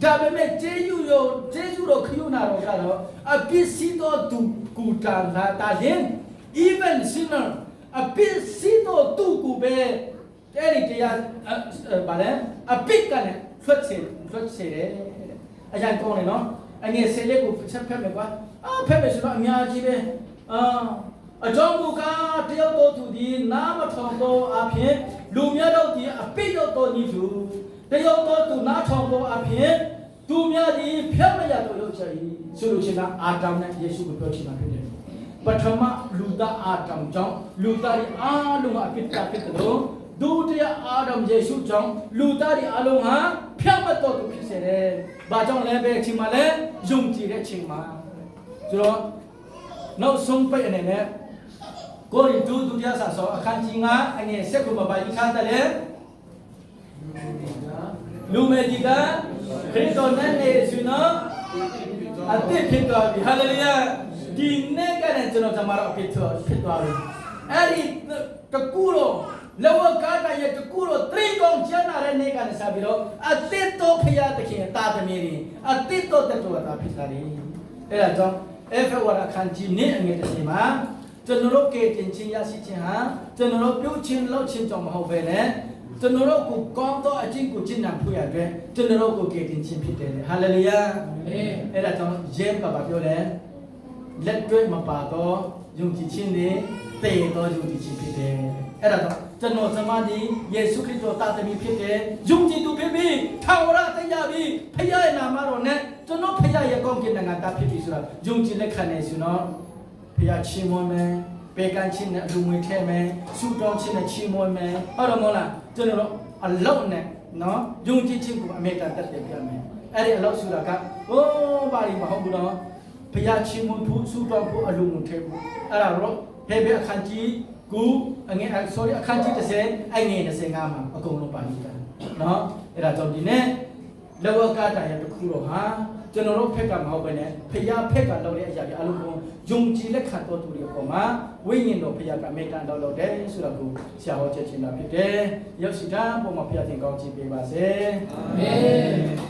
ဒါပေမဲ့ကျေးဇူးတော်ခရုဏာတော်ကတော့အပိစီတော်သူကူတာတာရင် even sinner အပိစီတော်သူကူပဲအဲ့ဒီတရားဗာလဲအပိကနဲ့ထွက်စေတယ်အရင်ကောင်းတယ်နော်အငယ်ဆယ်လေးကိုဖတ်မယ်ကွာဖတ်မယ်ဆိုတော့အများကြီးပဲအကြောင်းမူကားတယောက်တော်သူဒီနာမထောင်သောအဖြစ်လူများတို့ဒီအပိရောက်တော်ညီသူတယောက်တော်သူနာထောင်သောအဖြစ်သူများဒီဖြတ်မရတော်လို့ဆိုရင်ဆိုလို့ရှိရင်အာဒမ်နဲ့ယေရှုကိုပြောချင်တာဖြစ်တယ်ပထမလူသားအာဒမ်ကြောင့်လူသားဒီအားလုံးအပိတာဖြစ်တယ်လို့ဒုတိယအာဒမ်ယေရှုကြောင့်လူသားဒီအားလုံးဟာဖြတ်မတော်သူဖြစ်စေတယ်ဘာကြောင့်လဲပဲအချိန်မှာလဲယုံကြည်တဲ့အချိန်မှာဆိုတော့နောက်ဆုံးပိတ်အနေနဲ့ကိုရီဒုတိယဆာဆောအခန်းကြီး9အငယ်7ကိုမပါကြီးခါတယ်လေလူမေဒီကခရစ်တော်နဲ့နေဆိုတော့အတိဖြစ်သွားပြီဟာလေလုယာဒီနေ့ကလည်းကျွန်တော်သမารအဖြစ်သွားပြီအဲ့ဒီတကူတော့လောကတာရဲ့တကူတော့တရိကောင်ကျန်လာတဲ့နေ့ကလည်းစပြီးတော့အတိတော်ဖရာသခင်တာသမီးတွေအတိတော်တတော်တာဖြစ်တာလေအဲ့ဒါကြောင့်အေဖဝရခန်းကြီးနေ့အငယ်တစ်ချိန်မှာကျွန်တော်တို့ကတင်ချင်းရရှိခြင်းဟာကျွန်တော်တို့ပြုချင်းလောက်ချင်းကြောင့်မဟုတ်ပဲနဲ့ကျွန်တော်တို့ကိုကောင်းသောအကျင့်ကိုကျင့်နိုင်ဖို့ရတဲ့ကျွန်တော်တို့ကိုကတင်ချင်းဖြစ်တယ်ဟာလေလုယာအဲ့ဒါကြောင့်ယေဘကပြောတယ်လက်တွဲမပါတော့ယုံကြည်ခြင်းနဲ့တည်တော်ယုံကြည်ခြင်းဖြစ်တယ်အဲ့ဒါကြောင့်ကျွန်တော်သမားဒီယေရှုခရစ်တော်တာသမီဖြစ်တယ်ယုံကြည်သူဖြစ်ပြီးထာဝရတရားပြီးဖခင်ရဲ့နာမတော်နဲ့ကျွန်တော်ဖခင်ရဲ့ကောင်းကင်နိုင်ငံသားဖြစ်ပြီးဆိုတာယုံကြည်လက်ခံနေဆိုတော့ဖခင်ချီးမွမ်းမယ်ပေကန်ချင်းနဲ့အလူငွေထဲမယ်ဆုတောင်းချင်းနဲ့ချီးမွမ်းမယ်ဟုတ်တယ်မဟုတ်လားကျွန်တော်အလောက်နဲ့နော်ယုံကြည်ခြင်းကိုအမေရိကန်တက်တယ်ပြမယ်အဲ့ဒီအလောက်ဆိုတာကဟိုးပါလိမဟုတ်ဘူးနော်ဖခင်ချီးမွမ်းဖို့ဆုတောင်းဖို့အလူငွေထဲဖို့အဲ့ဒါတော့ ဟေဘအခန်းကြီးကူအငယ် sorry အခန်းကြီး30အဲ့ငယ်25မှာအကုန်လုံးပါဠိတာနော်အဲ့ဒါကြောင့်ဒီနေ့လောကတာရတခုတော့ဟာကျွန်တော်တို့ဖက်ကမဟုတ်ပဲနဲ့ဖျားဖက်ကလောက်တဲ့အရာတွေအလုံးစုံယုံကြည်လက်ခံတော်သူတွေအပေါ်မှာဝိညာဉ်တော်ဖျားကအမေတန်တော်လို့တယ်ဆိုတော့ကိုဆရာဟောချက်ချင်းလာဖြစ်တယ်ရောက်စီတာပုံမှာဖျားတင်ကောင်းချီးပေးပါစေအာမင်